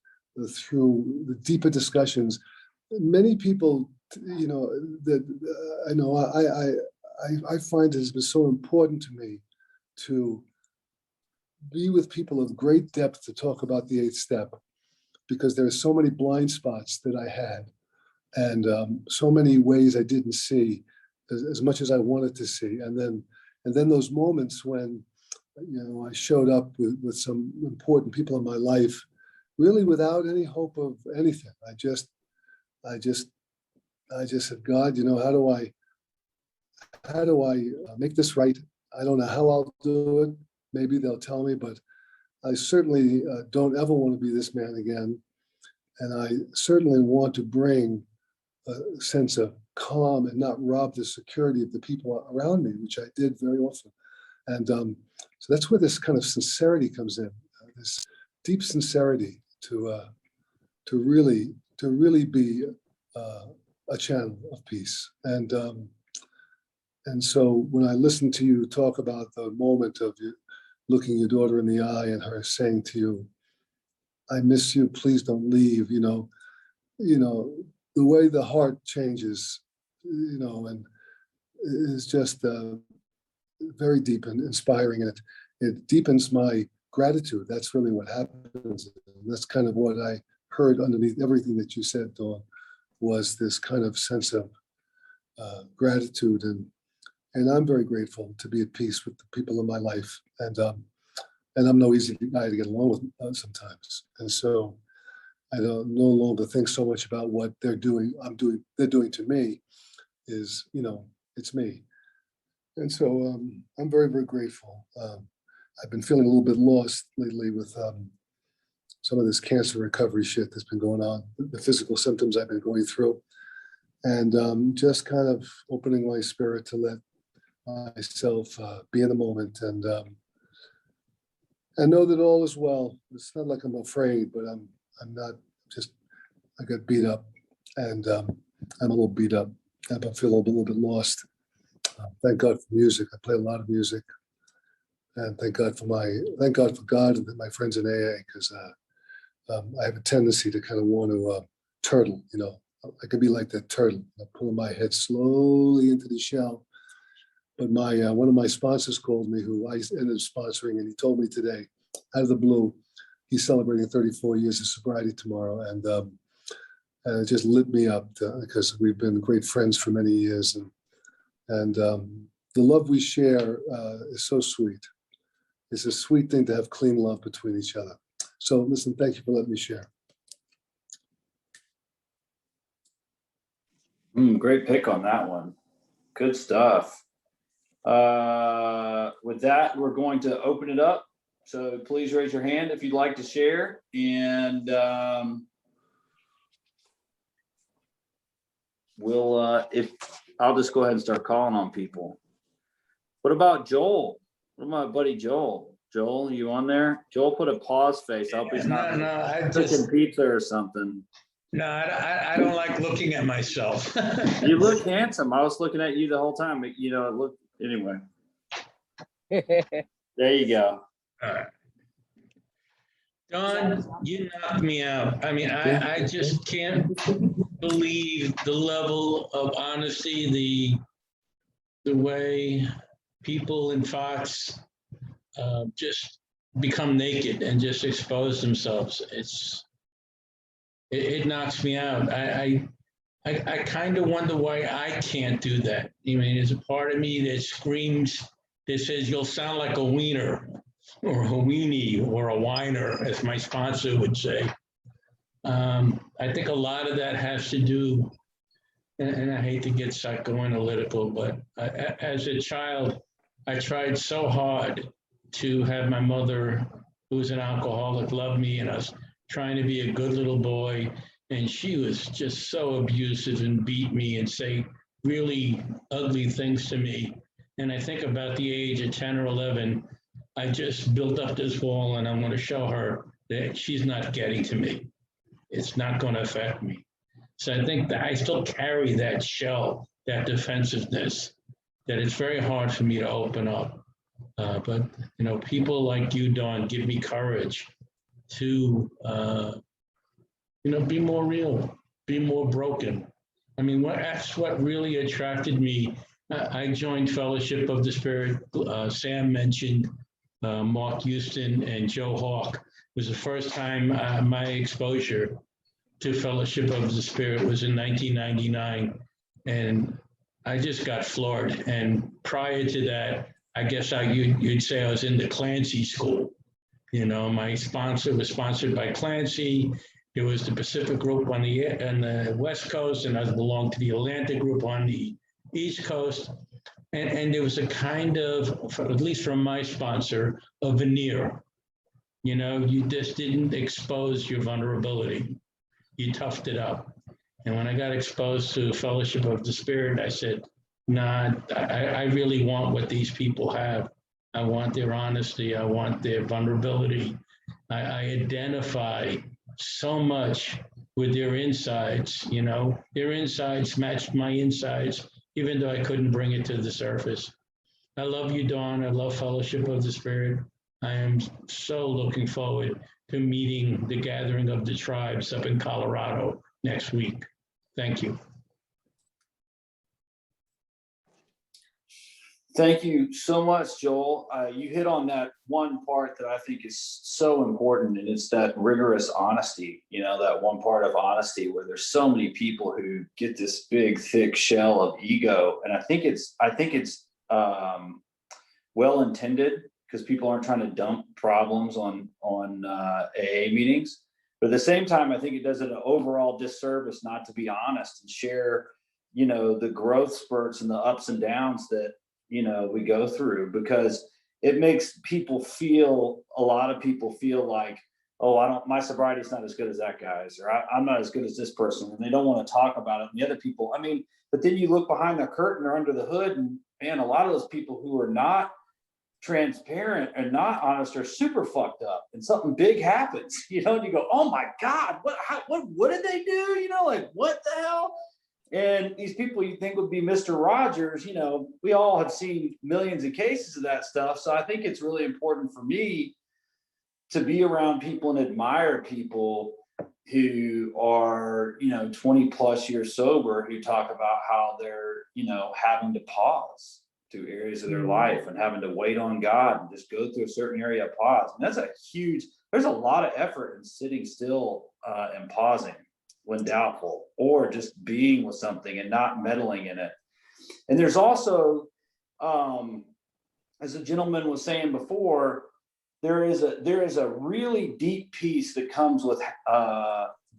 through the deeper discussions. Many people, that I know, I find it has been so important to me to be with people of great depth to talk about the 8th step, because there are so many blind spots that I had, and so many ways I didn't see as much as I wanted to see. And then those moments when, I showed up with some important people in my life, really without any hope of anything. I just said, God, how do I make this right? I don't know how I'll do it. Maybe they'll tell me, but I certainly don't ever want to be this man again. And I certainly want to bring a sense of calm and not rob the security of the people around me, which I did very often. And so that's where this kind of sincerity comes in, this deep sincerity to really be a channel of peace. And so when I listen to you talk about the moment of you looking your daughter in the eye and her saying to you, I miss you, please don't leave, the way the heart changes, and is just very deep and inspiring. And it deepens my gratitude. That's really what happens. And that's kind of what I heard underneath everything that you said, Dawn, was this kind of sense of gratitude. And I'm very grateful to be at peace with the people in my life. And I'm no easy guy to get along with sometimes. And so I don't no longer think so much about what they're doing to me. Is, it's me. And so I'm very, very grateful. I've been feeling a little bit lost lately with some of this cancer recovery shit that's been going on, the physical symptoms I've been going through, and just kind of opening my spirit to let myself be in the moment and know that all is well. It's not like I'm afraid, but I'm not. Just I got beat up, and I'm a little beat up. I'm feeling a little bit lost. Thank God for music. I play a lot of music, and thank God for God and my friends in AA, because I have a tendency to kind of want to turtle. I could be like that turtle, pulling my head slowly into the shell. But my one of my sponsors called me, who I ended up sponsoring, and he told me today, out of the blue, he's celebrating 34 years of sobriety tomorrow, and it just lit me up because we've been great friends for many years, and the love we share is so sweet. It's a sweet thing to have clean love between each other. So listen, thank you for letting me share. Great pick on that one. Good stuff. With that, we're going to open it up. So please raise your hand if you'd like to share. And I'll just go ahead and start calling on people. What about Joel? What about my buddy Joel? Joel, you on there? Joel put a pause face. I hope he's not cooking pizza or something. No, I don't like looking at myself. You look handsome. I was looking at you the whole time, but it looked anyway. There you go. All right. Dawn, you knocked me out. I mean, I just can't believe the level of honesty, the way people in Fox just become naked and just expose themselves. It knocks me out. I kind of wonder why I can't do that. I mean, there's a part of me that screams, that says, you'll sound like a wiener or a weenie or a whiner, as my sponsor would say. I think a lot of that has to do, and I hate to get going analytical, but as a child, I tried so hard to have my mother, who was an alcoholic, love me, and I was trying to be a good little boy. And she was just so abusive and beat me and say really ugly things to me. And I think about the age of 10 or 11, I just built up this wall, and I'm going to show her that she's not getting to me. it's not going to affect me. So I think that I still carry that shell, that defensiveness, that it's very hard for me to open up. But people like you, Dawn, give me courage to be more real, be more broken. I mean, that's what really attracted me. I joined Fellowship of the Spirit. Sam mentioned Mark Houston and Joe Hawk. It was the first time my exposure to Fellowship of the Spirit was in 1999. And I just got floored. And prior to that, I guess you'd say I was in the Clancy School. My sponsor was sponsored by Clancy. It was the Pacific Group on the West Coast, and I belonged to the Atlantic Group on the East Coast. And there was a kind of, at least from my sponsor, a veneer. You just didn't expose your vulnerability. You toughed it up. And when I got exposed to Fellowship of the Spirit, I said, nah, I really want what these people have. I want their honesty. I want their vulnerability. I identify so much with their insides. Their insides matched my insides, even though I couldn't bring it to the surface. I love you, Dawn. I love Fellowship of the Spirit. I am so looking forward to meeting the gathering of the tribes up in Colorado next week. Thank you. Thank you so much, Joel. You hit on that one part that I think is so important, and it's that rigorous honesty, that one part of honesty where there's so many people who get this big, thick shell of ego. And I think it's well-intended, because people aren't trying to dump problems on AA meetings. But at the same time, I think it does an overall disservice not to be honest and share, the growth spurts and the ups and downs that, we go through, because it makes a lot of people feel like, oh, my sobriety's not as good as that guy's, or I'm not as good as this person, and they don't want to talk about it. And the other people, but then you look behind the curtain or under the hood, and man, a lot of those people who are not transparent and not honest are super fucked up, and something big happens, and you go, oh my God, what did they do? What the hell? And these people you think would be Mr. Rogers, we all have seen millions of cases of that stuff. So I think it's really important for me to be around people and admire people who are, 20 plus years sober, who talk about how they're, having to pause through areas of their life and having to wait on God and just go through a certain area of pause. And there's a lot of effort in sitting still and pausing when doubtful, or just being with something and not meddling in it. And there's also, as the gentleman was saying before, there is a really deep piece that comes with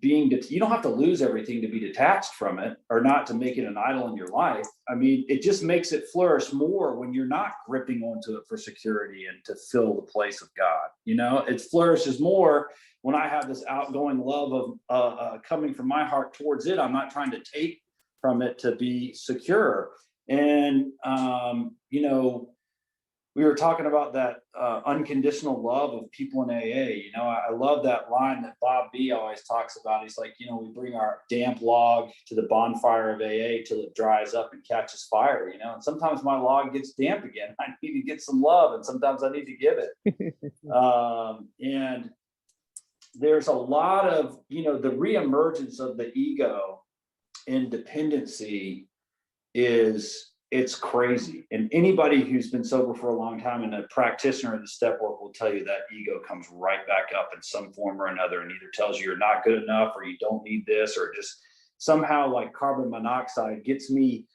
you don't have to lose everything to be detached from it, or not to make it an idol in your life. It just makes it flourish more when you're not gripping onto it for security and to fill the place of God. It flourishes more when I have this outgoing love of coming from my heart towards it. I'm not trying to take from it to be secure. And, we were talking about that unconditional love of people in AA. I love that line that Bob B always talks about. He's like, we bring our damp log to the bonfire of AA till it dries up and catches fire, and sometimes my log gets damp again. I need to get some love, and sometimes I need to give it. And there's a lot of, the reemergence of the ego in dependency it's crazy. And anybody who's been sober for a long time and a practitioner of the step work will tell you that ego comes right back up in some form or another, and either tells you you're not good enough, or you don't need this, or just somehow, like carbon monoxide, gets me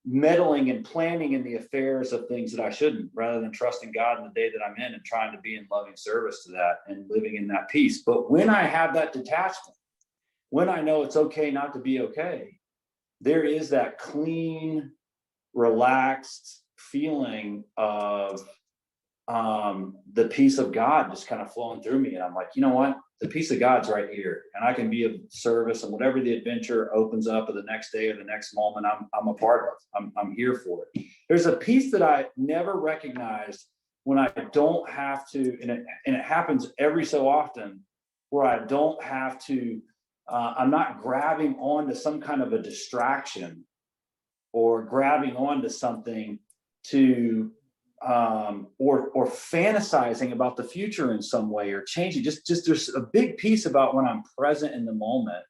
meddling and planning in the affairs of things that I shouldn't, rather than trusting God in the day that I'm in and trying to be in loving service to that and living in that peace. But when I have that detachment, when I know it's okay not to be okay, there is that clean, relaxed feeling of the peace of God just kind of flowing through me. And I'm like, you know what? The peace of God's right here, and I can be of service, and whatever the adventure opens up of the next day or the next moment, I'm a part of. I'm here for it. There's a peace that I never recognized when I don't have to, and it happens every so often, where I don't have to I'm not grabbing onto some kind of a distraction or grabbing onto something to or fantasizing about the future in some way or changing. Just there's a big piece about when I'm present in the moment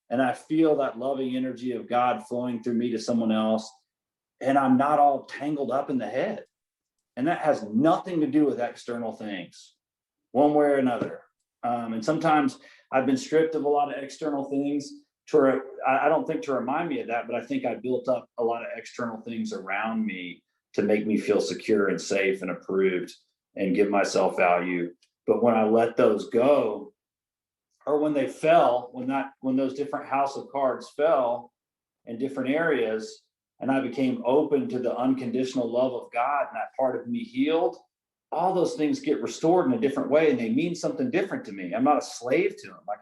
and I feel that loving energy of God flowing through me to someone else, and I'm not all tangled up in the head. And that has nothing to do with external things, one way or another. And sometimes I've been stripped of a lot of external things I don't think to remind me of that, but I think I built up a lot of external things around me to make me feel secure and safe and approved and give myself value. But when I let those go, or when they fell, when those different house of cards fell in different areas, and I became open to the unconditional love of God, and that part of me healed, all those things get restored in a different way, and they mean something different to me. I'm not a slave to them. I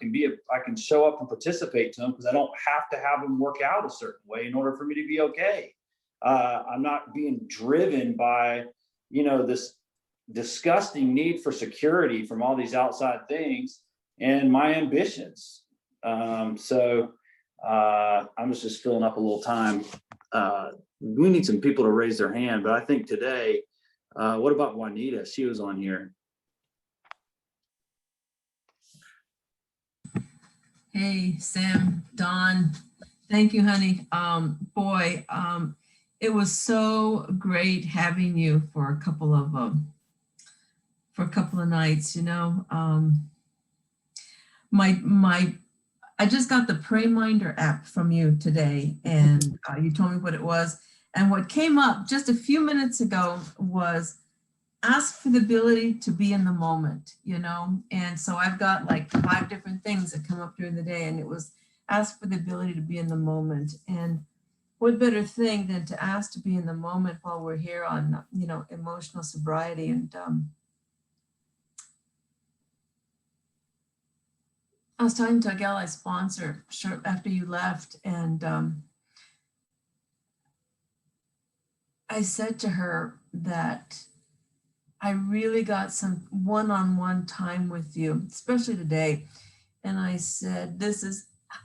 can show up and participate to them because I don't have to have them work out a certain way in order for me to be okay. I'm not being driven by, this disgusting need for security from all these outside things and my ambitions. So I'm just filling up a little time. We need some people to raise their hand, but I think today, what about Juanita? She was on here. Hey, Sam, Don, thank you, honey. Boy, it was so great having you for a couple of nights. I just got the Prayminder app from you today, and you told me what it was. And what came up just a few minutes ago was ask for the ability to be in the moment, And so I've got like 5 different things that come up during the day, and it was ask for the ability to be in the moment. And what better thing than to ask to be in the moment while we're here on, emotional sobriety. And I was talking to a gal I sponsor short after you left, and I said to her that I really got some one-on-one time with you, especially today. And I said,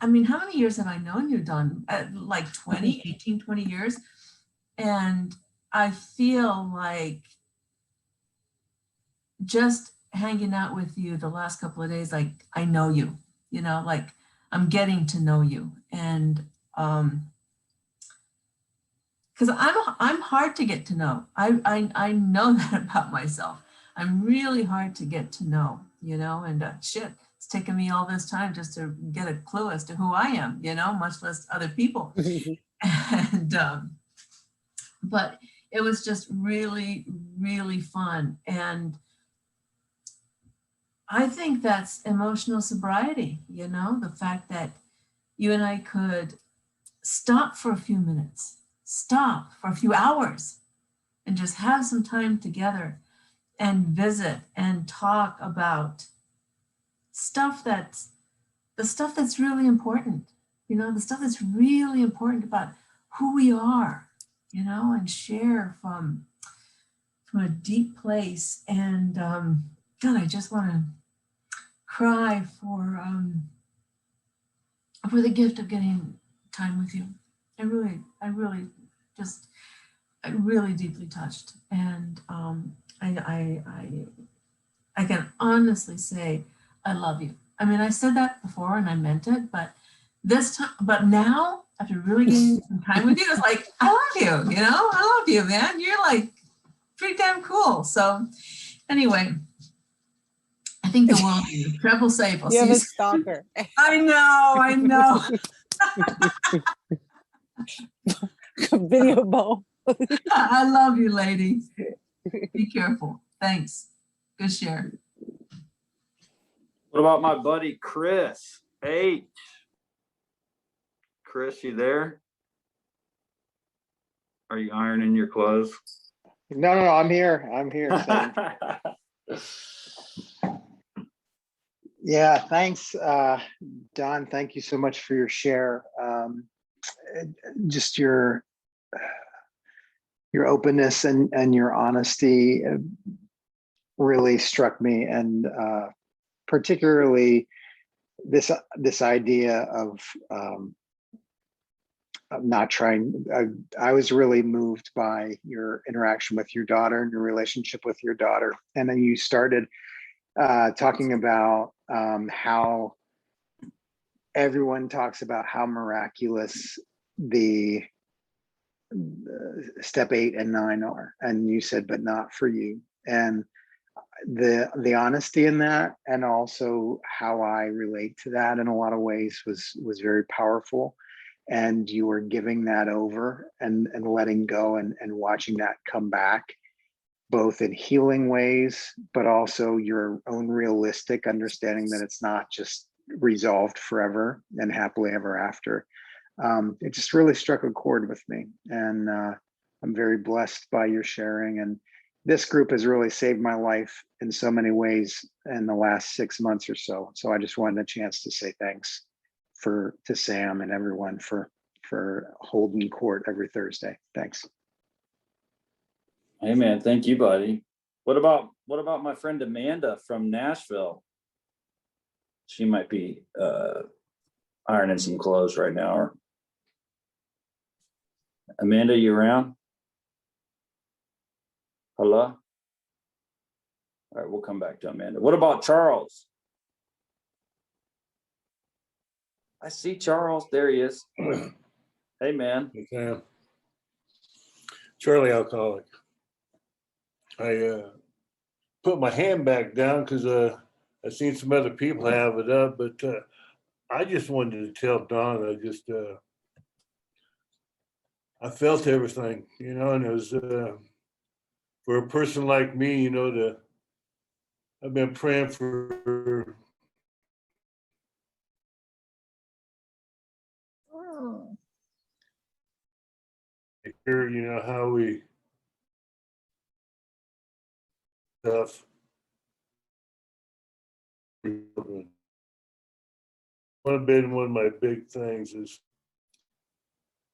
how many years have I known you, Don? Like 18, 20 years. And I feel like just hanging out with you the last couple of days, like I know you, like I'm getting to know you. And because I'm hard to get to know. I know that about myself. I'm really hard to get to know, and shit, it's taken me all this time just to get a clue as to who I am, much less other people. And but it was just really, really fun. And I think that's emotional sobriety, the fact that you and I could stop for a few minutes, stop for a few hours, and just have some time together and visit and talk about the stuff that's really important, the stuff that's really important about who we are, and share from a deep place. And God, I just want to cry for the gift of getting time with you. I really deeply touched. And I can honestly say I love you. I mean, I said that before and I meant it, but now after really getting some time with you, it's like, I love you, I love you, man. You're like pretty damn cool. So anyway, I think the world is travel safe. I'll You see have you a stalker. I know. Video ball. I love you, lady. Be careful. Thanks. Good share. What about my buddy Chris H? Chris, you there? Are you ironing your clothes? No, I'm here. Yeah, thanks, Don. Thank you so much for your share. Just your openness and your honesty really struck me, and particularly this idea of not trying. I was really moved by your interaction with your daughter and your relationship with your daughter, and then you started talking about how everyone talks about how miraculous the step 8 and 9 are, and you said, but not for you. And the honesty in that, and also how I relate to that in a lot of ways, was very powerful. And you were giving that over and letting go and watching that come back, both in healing ways, but also your own realistic understanding that it's not just resolved forever and happily ever after. It just really struck a chord with me, and I'm very blessed by your sharing. And this group has really saved my life in so many ways in the last 6 months or so. So I just wanted a chance to say thanks to Sam and everyone for holding court every Thursday. Thanks. Hey man, thank you, buddy. What about my friend Amanda from Nashville? She might be ironing some clothes right now. Or Amanda, you around? Hello? All right, we'll come back to Amanda. What about Charles? I see Charles. There he is. Hey, man. Okay. Charlie alcoholic. I put my hand back down because I seen some other people have it up, but I just wanted to tell Don, I felt everything, and it was for a person like me, I've been praying for how we stuff. One of my big things is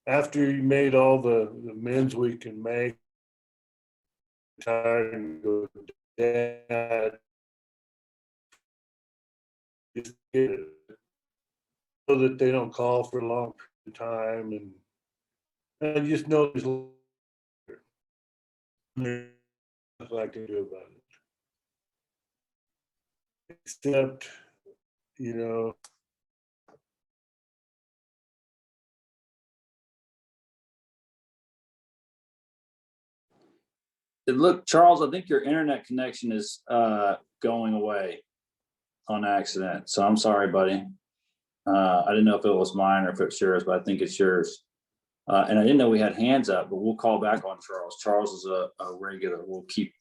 after you made all the men's we can make, tired and go, Dad, just get it. So that they don't call for a long time, and I just know there's nothing I can do about it. Except, Look, Charles, I think your internet connection is going away on accident. So I'm sorry, buddy. I didn't know if it was mine or if it's yours, but I think it's yours. And I didn't know we had hands up, but we'll call back on Charles. Charles is a regular. We'll keep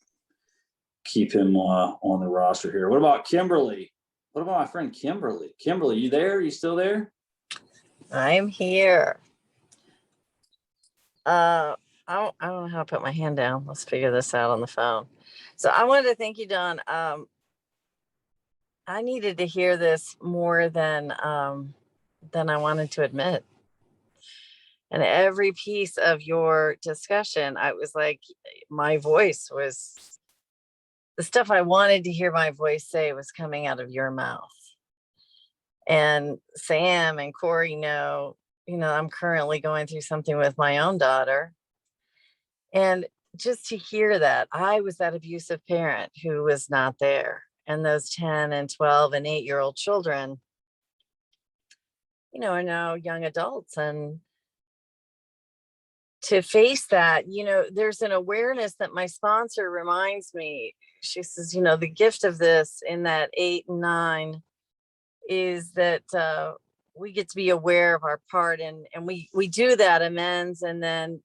him on the roster here. What about Kimberly? What about my friend Kimberly? Kimberly, you there? You still there? I'm here. I don't know how to put my hand down. Let's figure this out on the phone. So I wanted to thank you, Don. I needed to hear this more than I wanted to admit. And every piece of your discussion, I was like, my voice was, the stuff I wanted to hear my voice say was coming out of your mouth. And Sam and Corey know, I'm currently going through something with my own daughter. And just to hear that, I was that abusive parent who was not there. And those 10 and 12 and 8-year-old children, are now young adults. And to face that, there's an awareness that my sponsor reminds me. She says, the gift of this in that 8 and 9 is that we get to be aware of our part, and we do that amends, and then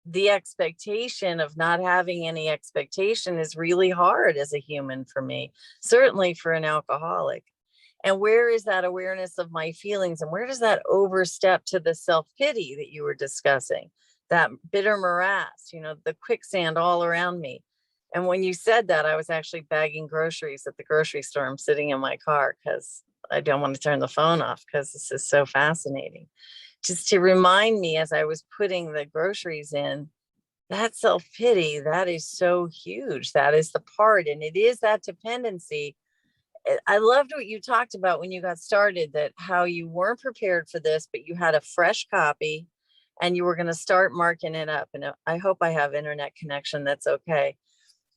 the expectation of not having any expectation is really hard as a human for me, certainly for an alcoholic. And where is that awareness of my feelings, and where does that overstep to the self-pity that you were discussing, that bitter morass, the quicksand all around me? And when you said that, I was actually bagging groceries at the grocery store. I'm sitting in my car because I don't want to turn the phone off because this is so fascinating. Just to remind me as I was putting the groceries in, that self-pity, that is so huge. That is the part, and it is that dependency. I loved what you talked about when you got started, that how you weren't prepared for this, but you had a fresh copy and you were going to start marking it up. And I hope I have internet connection. That's okay.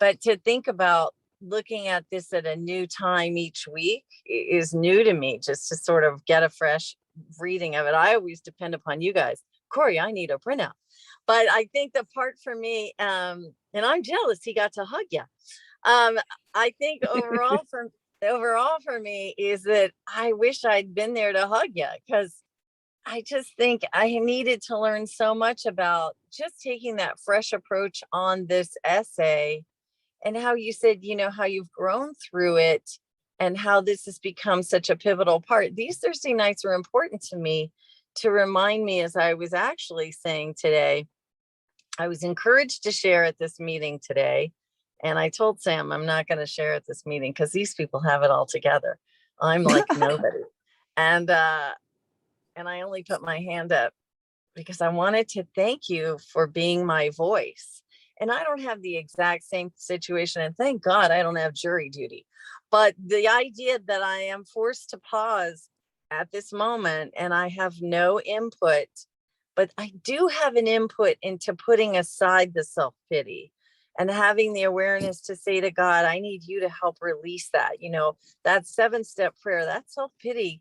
But to think about looking at this at a new time each week is new to me, just to sort of get a fresh reading of it. I always depend upon you guys. Corey, I need a printout. But I think the part for me, and I'm jealous he got to hug you. I think overall for me is that I wish I'd been there to hug you, because I just think I needed to learn so much about just taking that fresh approach on this essay, and how you said, you know, how you've grown through it and how this has become such a pivotal part. These Thursday nights are important to me to remind me, as I was actually saying today, I was encouraged to share at this meeting today. And I told Sam, I'm not going to share at this meeting because these people have it all together. I'm like nobody. And I only put my hand up because I wanted to thank you for being my voice. And I don't have the exact same situation. And thank God I don't have jury duty. But the idea that I am forced to pause at this moment and I have no input, but I do have an input into putting aside the self-pity and having the awareness to say to God, I need you to help release that. You know, that 7-step prayer, that self-pity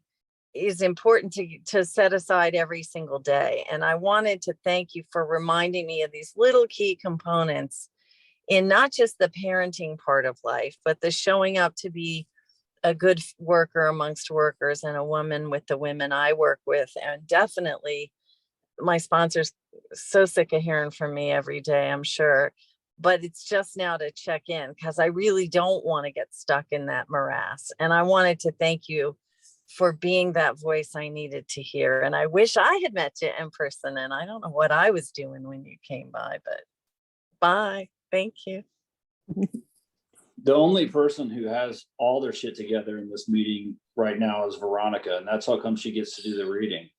is important to set aside every single day. And I wanted to thank you for reminding me of these little key components in not just the parenting part of life, but the showing up to be a good worker amongst workers and a woman with the women I work with. And definitely my sponsor's so sick of hearing from me every day, I'm sure. But it's just now to check in because I really don't want to get stuck in that morass. And I wanted to thank you for being that voice I needed to hear. And I wish I had met you in person, and I don't know what I was doing when you came by, but bye. Thank you. The only person who has all their shit together in this meeting right now is Veronica, and that's how come she gets to do the reading.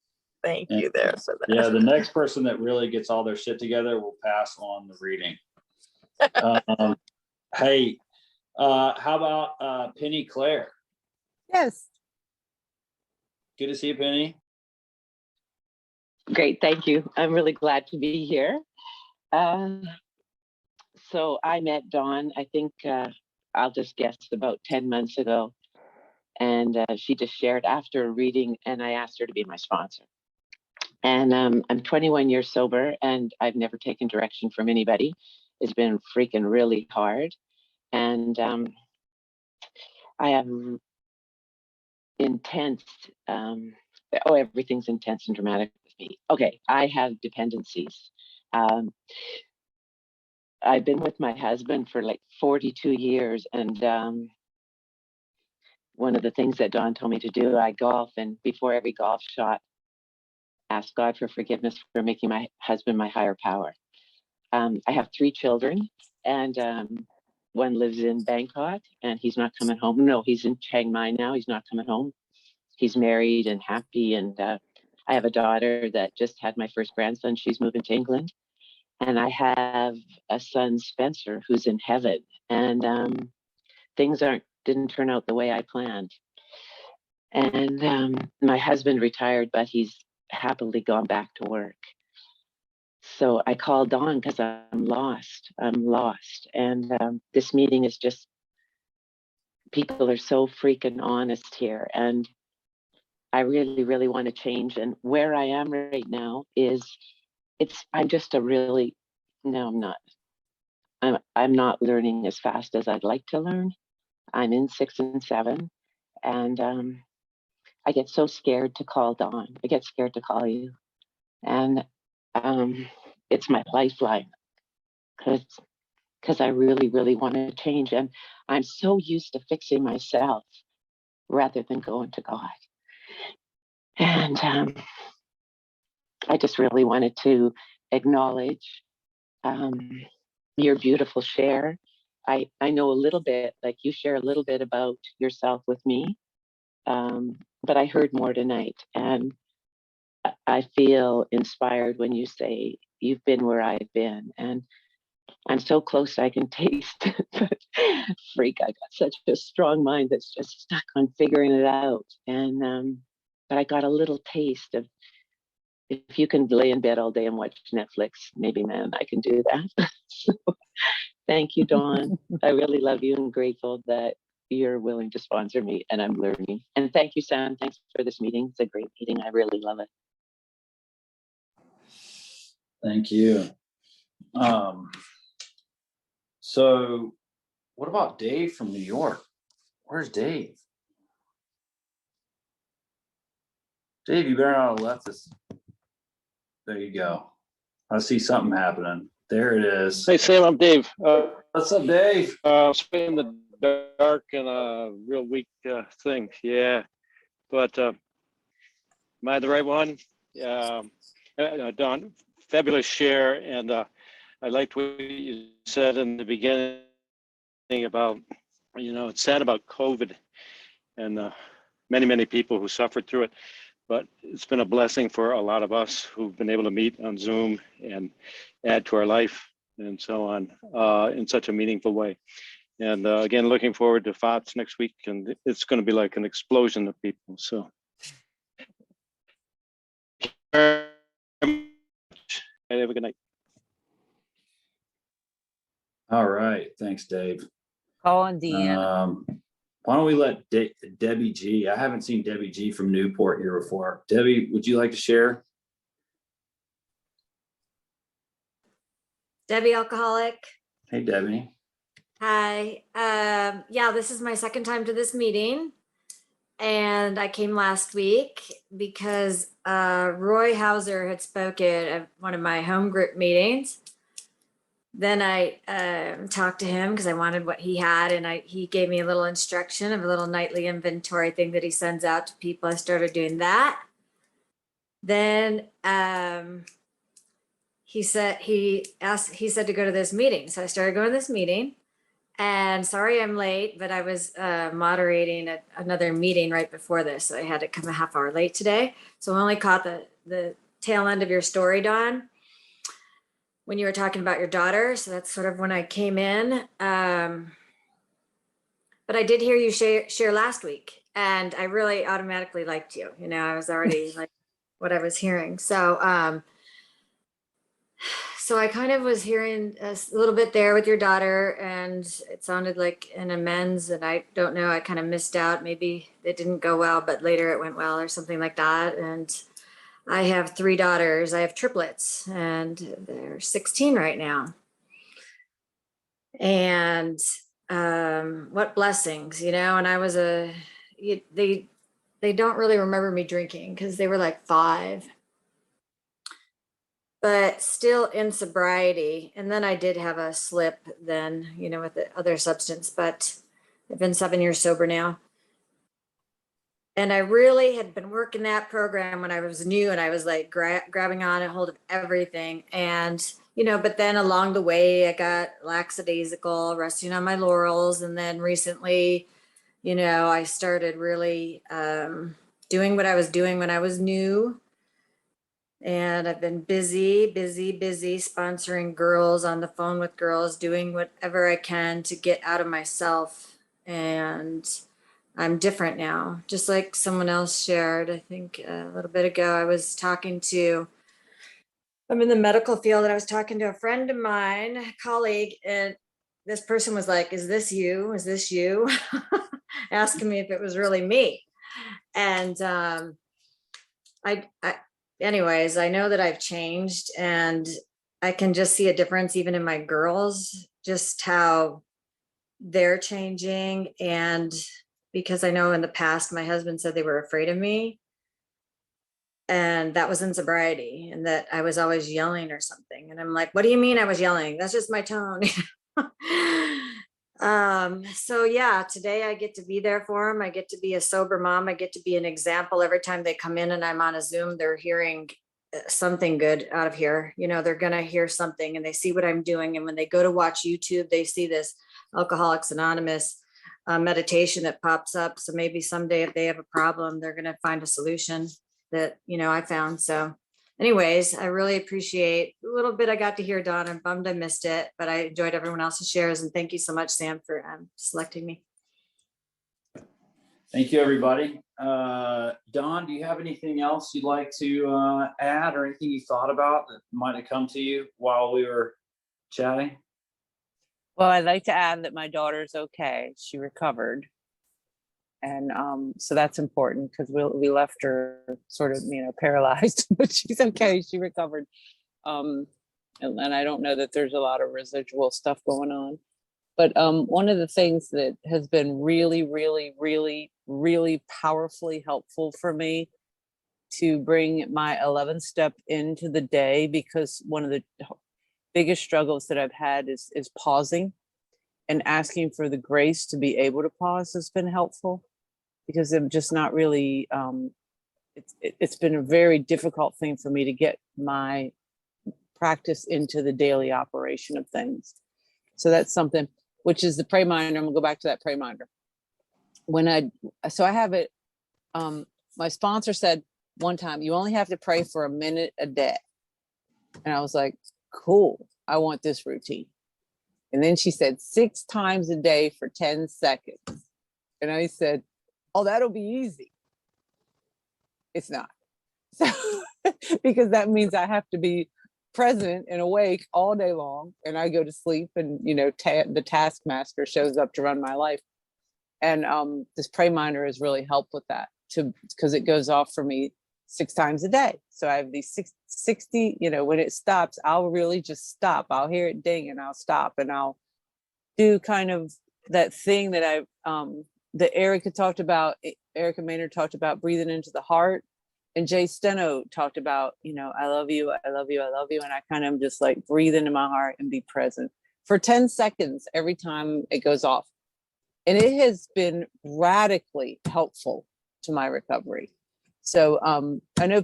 Thank you there for that. Yeah, the next person that really gets all their shit together will pass on the reading. Hey, how about Penny Claire? Yes. Good to see you, Penny. Great, thank you. I'm really glad to be here. So I met Dawn, I think I'll just guess about 10 months ago. And she just shared after a reading, and I asked her to be my sponsor. And I'm 21 years sober, and I've never taken direction from anybody. It's been freaking really hard. And I have intense, everything's intense and dramatic with me. Okay, I have dependencies. I've been with my husband for like 42 years, and one of the things that Dawn told me to do, I golf, and before every golf shot, ask God for forgiveness for making my husband my higher power. I have 3 children, and one lives in Bangkok, and he's not coming home. No, he's in Chiang Mai now. He's not coming home. He's married and happy, and I have a daughter that just had my first grandson. She's moving to England. And I have a son, Spencer, who's in heaven. And things didn't turn out the way I planned. And my husband retired, but he's happily gone back to work. So I called Dawn because I'm lost. I'm lost. And this meeting is just, people are so freaking honest here. And I really, really want to change. And where I am right now is, I'm just a really, no, I'm not. I'm not learning as fast as I'd like to learn. I'm in 6 and 7, and I get so scared to call Dawn. I get scared to call you, and it's my lifeline because I really, really want to change, and I'm so used to fixing myself rather than going to God. And I just really wanted to acknowledge your beautiful share. I know a little bit, like you share a little bit about yourself with me, but I heard more tonight, and I feel inspired when you say you've been where I've been. And I'm so close I can taste, but freak, I got such a strong mind that's just stuck on figuring it out. And but I got a little taste of, if you can lay in bed all day and watch Netflix, maybe, man, I can do that. So, thank you, Dawn. I really love you and grateful that you're willing to sponsor me, and I'm learning. And thank you, Sam. Thanks for this meeting. It's a great meeting. I really love it. Thank you. So what about Dave from New York? Where's Dave? Dave, you better not have left us. There you go. I see something happening. There it is. Hey, Sam, I'm Dave. What's up, Dave? In the dark and a real weak thing. Yeah. But am I the right one? Don, fabulous share. And I liked what you said in the beginning about, it's sad about COVID and many, many people who suffered through it. But it's been a blessing for a lot of us who've been able to meet on Zoom and add to our life and so on in such a meaningful way. And again, looking forward to FOTS next week, and it's going to be like an explosion of people. So, have a good night. All right. Thanks, Dave. Call on Deanna. Why don't we let Debbie G? I haven't seen Debbie G from Newport here before. Debbie, would you like to share? Debbie, alcoholic. Hey, Debbie. Hi. Yeah, this is my second time to this meeting. And I came last week because Roy Hauser had spoken at one of my home group meetings. Then I talked to him because I wanted what he had, and he gave me a little instruction of a little nightly inventory thing that he sends out to people. I started doing that. Then he said to go to this meeting. So I started going to this meeting, and sorry I'm late, but I was moderating another meeting right before this. So I had to come a half hour late today. So I only caught the tail end of your story, Dawn, when you were talking about your daughter. So that's sort of when I came in. But I did hear you share last week, and I really automatically liked you. I was already like what I was hearing. So I kind of was hearing a little bit there with your daughter, and it sounded like an amends, and I don't know, I kind of missed out. Maybe it didn't go well, but later it went well or something like that. And I have 3 daughters. I have triplets, and they're 16 right now. And what blessings, and I was they don't really remember me drinking because they were like 5, but still in sobriety. And then I did have a slip then, with the other substance, but I've been 7 years sober now. And I really had been working that program when I was new, and I was like grabbing on a hold of everything. And, but then along the way, I got lackadaisical, resting on my laurels. And then recently, I started really doing what I was doing when I was new. And I've been busy sponsoring girls, on the phone with girls, doing whatever I can to get out of myself. And I'm different now, just like someone else shared, I think a little bit ago. I'm in the medical field, and I was talking to a friend of mine, a colleague, and this person was like, is this you? Is this you? Asking me if it was really me. And anyways, I know that I've changed, and I can just see a difference even in my girls, just how they're changing. And because I know in the past, my husband said they were afraid of me, and that was in sobriety, and that I was always yelling or something. And I'm like, what do you mean I was yelling? That's just my tone. So yeah, today I get to be there for them. I get to be a sober mom. I get to be an example. Every time they come in and I'm on a Zoom, they're hearing something good out of here. They're going to hear something, and they see what I'm doing. And when they go to watch YouTube, they see this Alcoholics Anonymous meditation that pops up. So maybe someday if they have a problem, they're going to find a solution that, I found. So anyways, I really appreciate the little bit I got to hear, Dawn. I'm bummed I missed it, but I enjoyed everyone else's shares. And thank you so much, Sam, for selecting me. Thank you, everybody. Don, do you have anything else you'd like to add, or anything you thought about that might have come to you while we were chatting? Well, I'd like to add that my daughter's okay. She recovered. And so that's important because we left her sort of, paralyzed, but she's okay. She recovered. And I don't know that there's a lot of residual stuff going on. But one of the things that has been really, really, really, really powerfully helpful for me to bring my 11th step into the day, because one of the biggest struggles that I've had is pausing, and asking for the grace to be able to pause has been helpful, because I'm just not really, it's been a very difficult thing for me to get my practice into the daily operation of things. So that's something, which is the pray minder. I'm gonna go back to that pray minder. So I have it, my sponsor said one time, you only have to pray for a minute a day. And I was like, cool, I want this routine. And then she said 6 times a day for 10 seconds. And I said, oh, that'll be easy. It's not. So, because that means I have to be present and awake all day long, and I go to sleep, and the taskmaster shows up to run my life. And this pray minder has really helped with that, because it goes off for me 6 times a day. So I have these 60, when it stops, I'll really just stop. I'll hear it ding and I'll stop, and I'll do kind of that thing that that Erica Maynard talked about, breathing into the heart. And Jay Steno talked about, I love you, I love you, I love you. And I kind of just like breathe into my heart and be present for 10 seconds every time it goes off. And it has been radically helpful to my recovery. So I know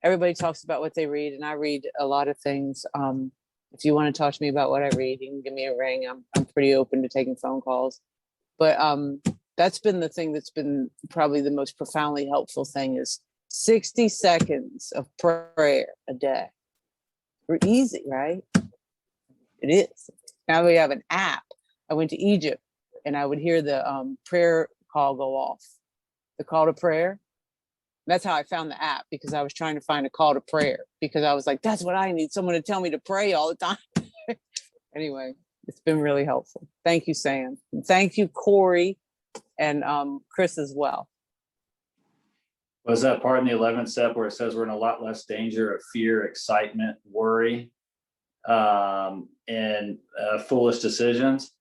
everybody talks about what they read, and I read a lot of things. If you want to talk to me about what I read, you can give me a ring. I'm pretty open to taking phone calls. But that's been the thing that's been probably the most profoundly helpful thing, is 60 seconds of prayer a day. Easy, right? It is. Now we have an app. I went to Egypt, and I would hear the prayer call go off, the call to prayer. That's how I found the app, because I was trying to find a call to prayer, because I was like, that's what I need, someone to tell me to pray all the time. Anyway, it's been really helpful. Thank you, Sam. And thank you, Corey, and Chris as well. Was that part in the 11th step where it says we're in a lot less danger of fear, excitement, worry, and foolish decisions?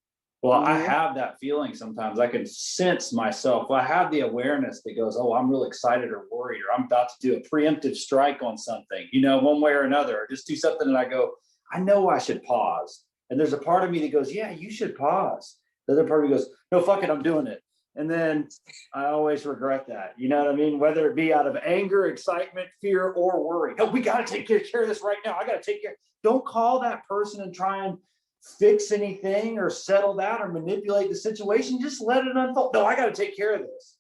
Well, I have that feeling sometimes. I can sense myself. I have the awareness that goes, oh, I'm real excited or worried, or I'm about to do a preemptive strike on something, one way or another, or just do something. And I go, I know I should pause. And there's a part of me that goes, yeah, you should pause. The other part of me goes, no, fuck it, I'm doing it. And then I always regret that. You know what I mean? Whether it be out of anger, excitement, fear, or worry. No, we got to take care of this right now. I got to take care. Don't call that person and try and fix anything or settle that or manipulate the situation. Just let it unfold. No, I got to take care of this.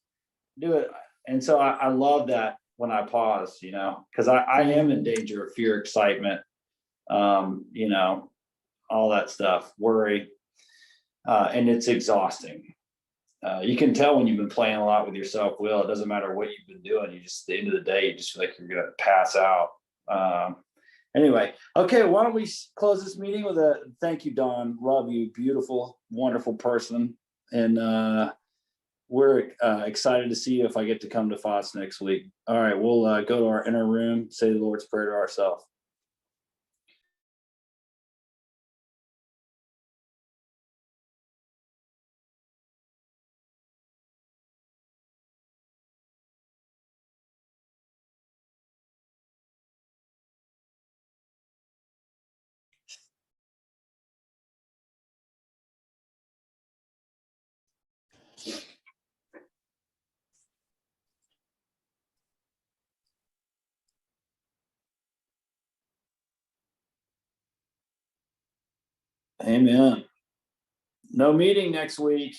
Do it. And so I love that when I pause, because I am in danger of fear, excitement, all that stuff, worry. And it's exhausting. You can tell when you've been playing a lot with your self-will. It doesn't matter what you've been doing. You just, at the end of the day, you just feel like you're going to pass out. Anyway, okay, why don't we close this meeting with a thank you, Dawn. Love you. Beautiful, wonderful person. And we're excited to see you if I get to come to FOSS next week. All right, we'll go to our inner room, say the Lord's Prayer to ourselves. Amen. No meeting next week.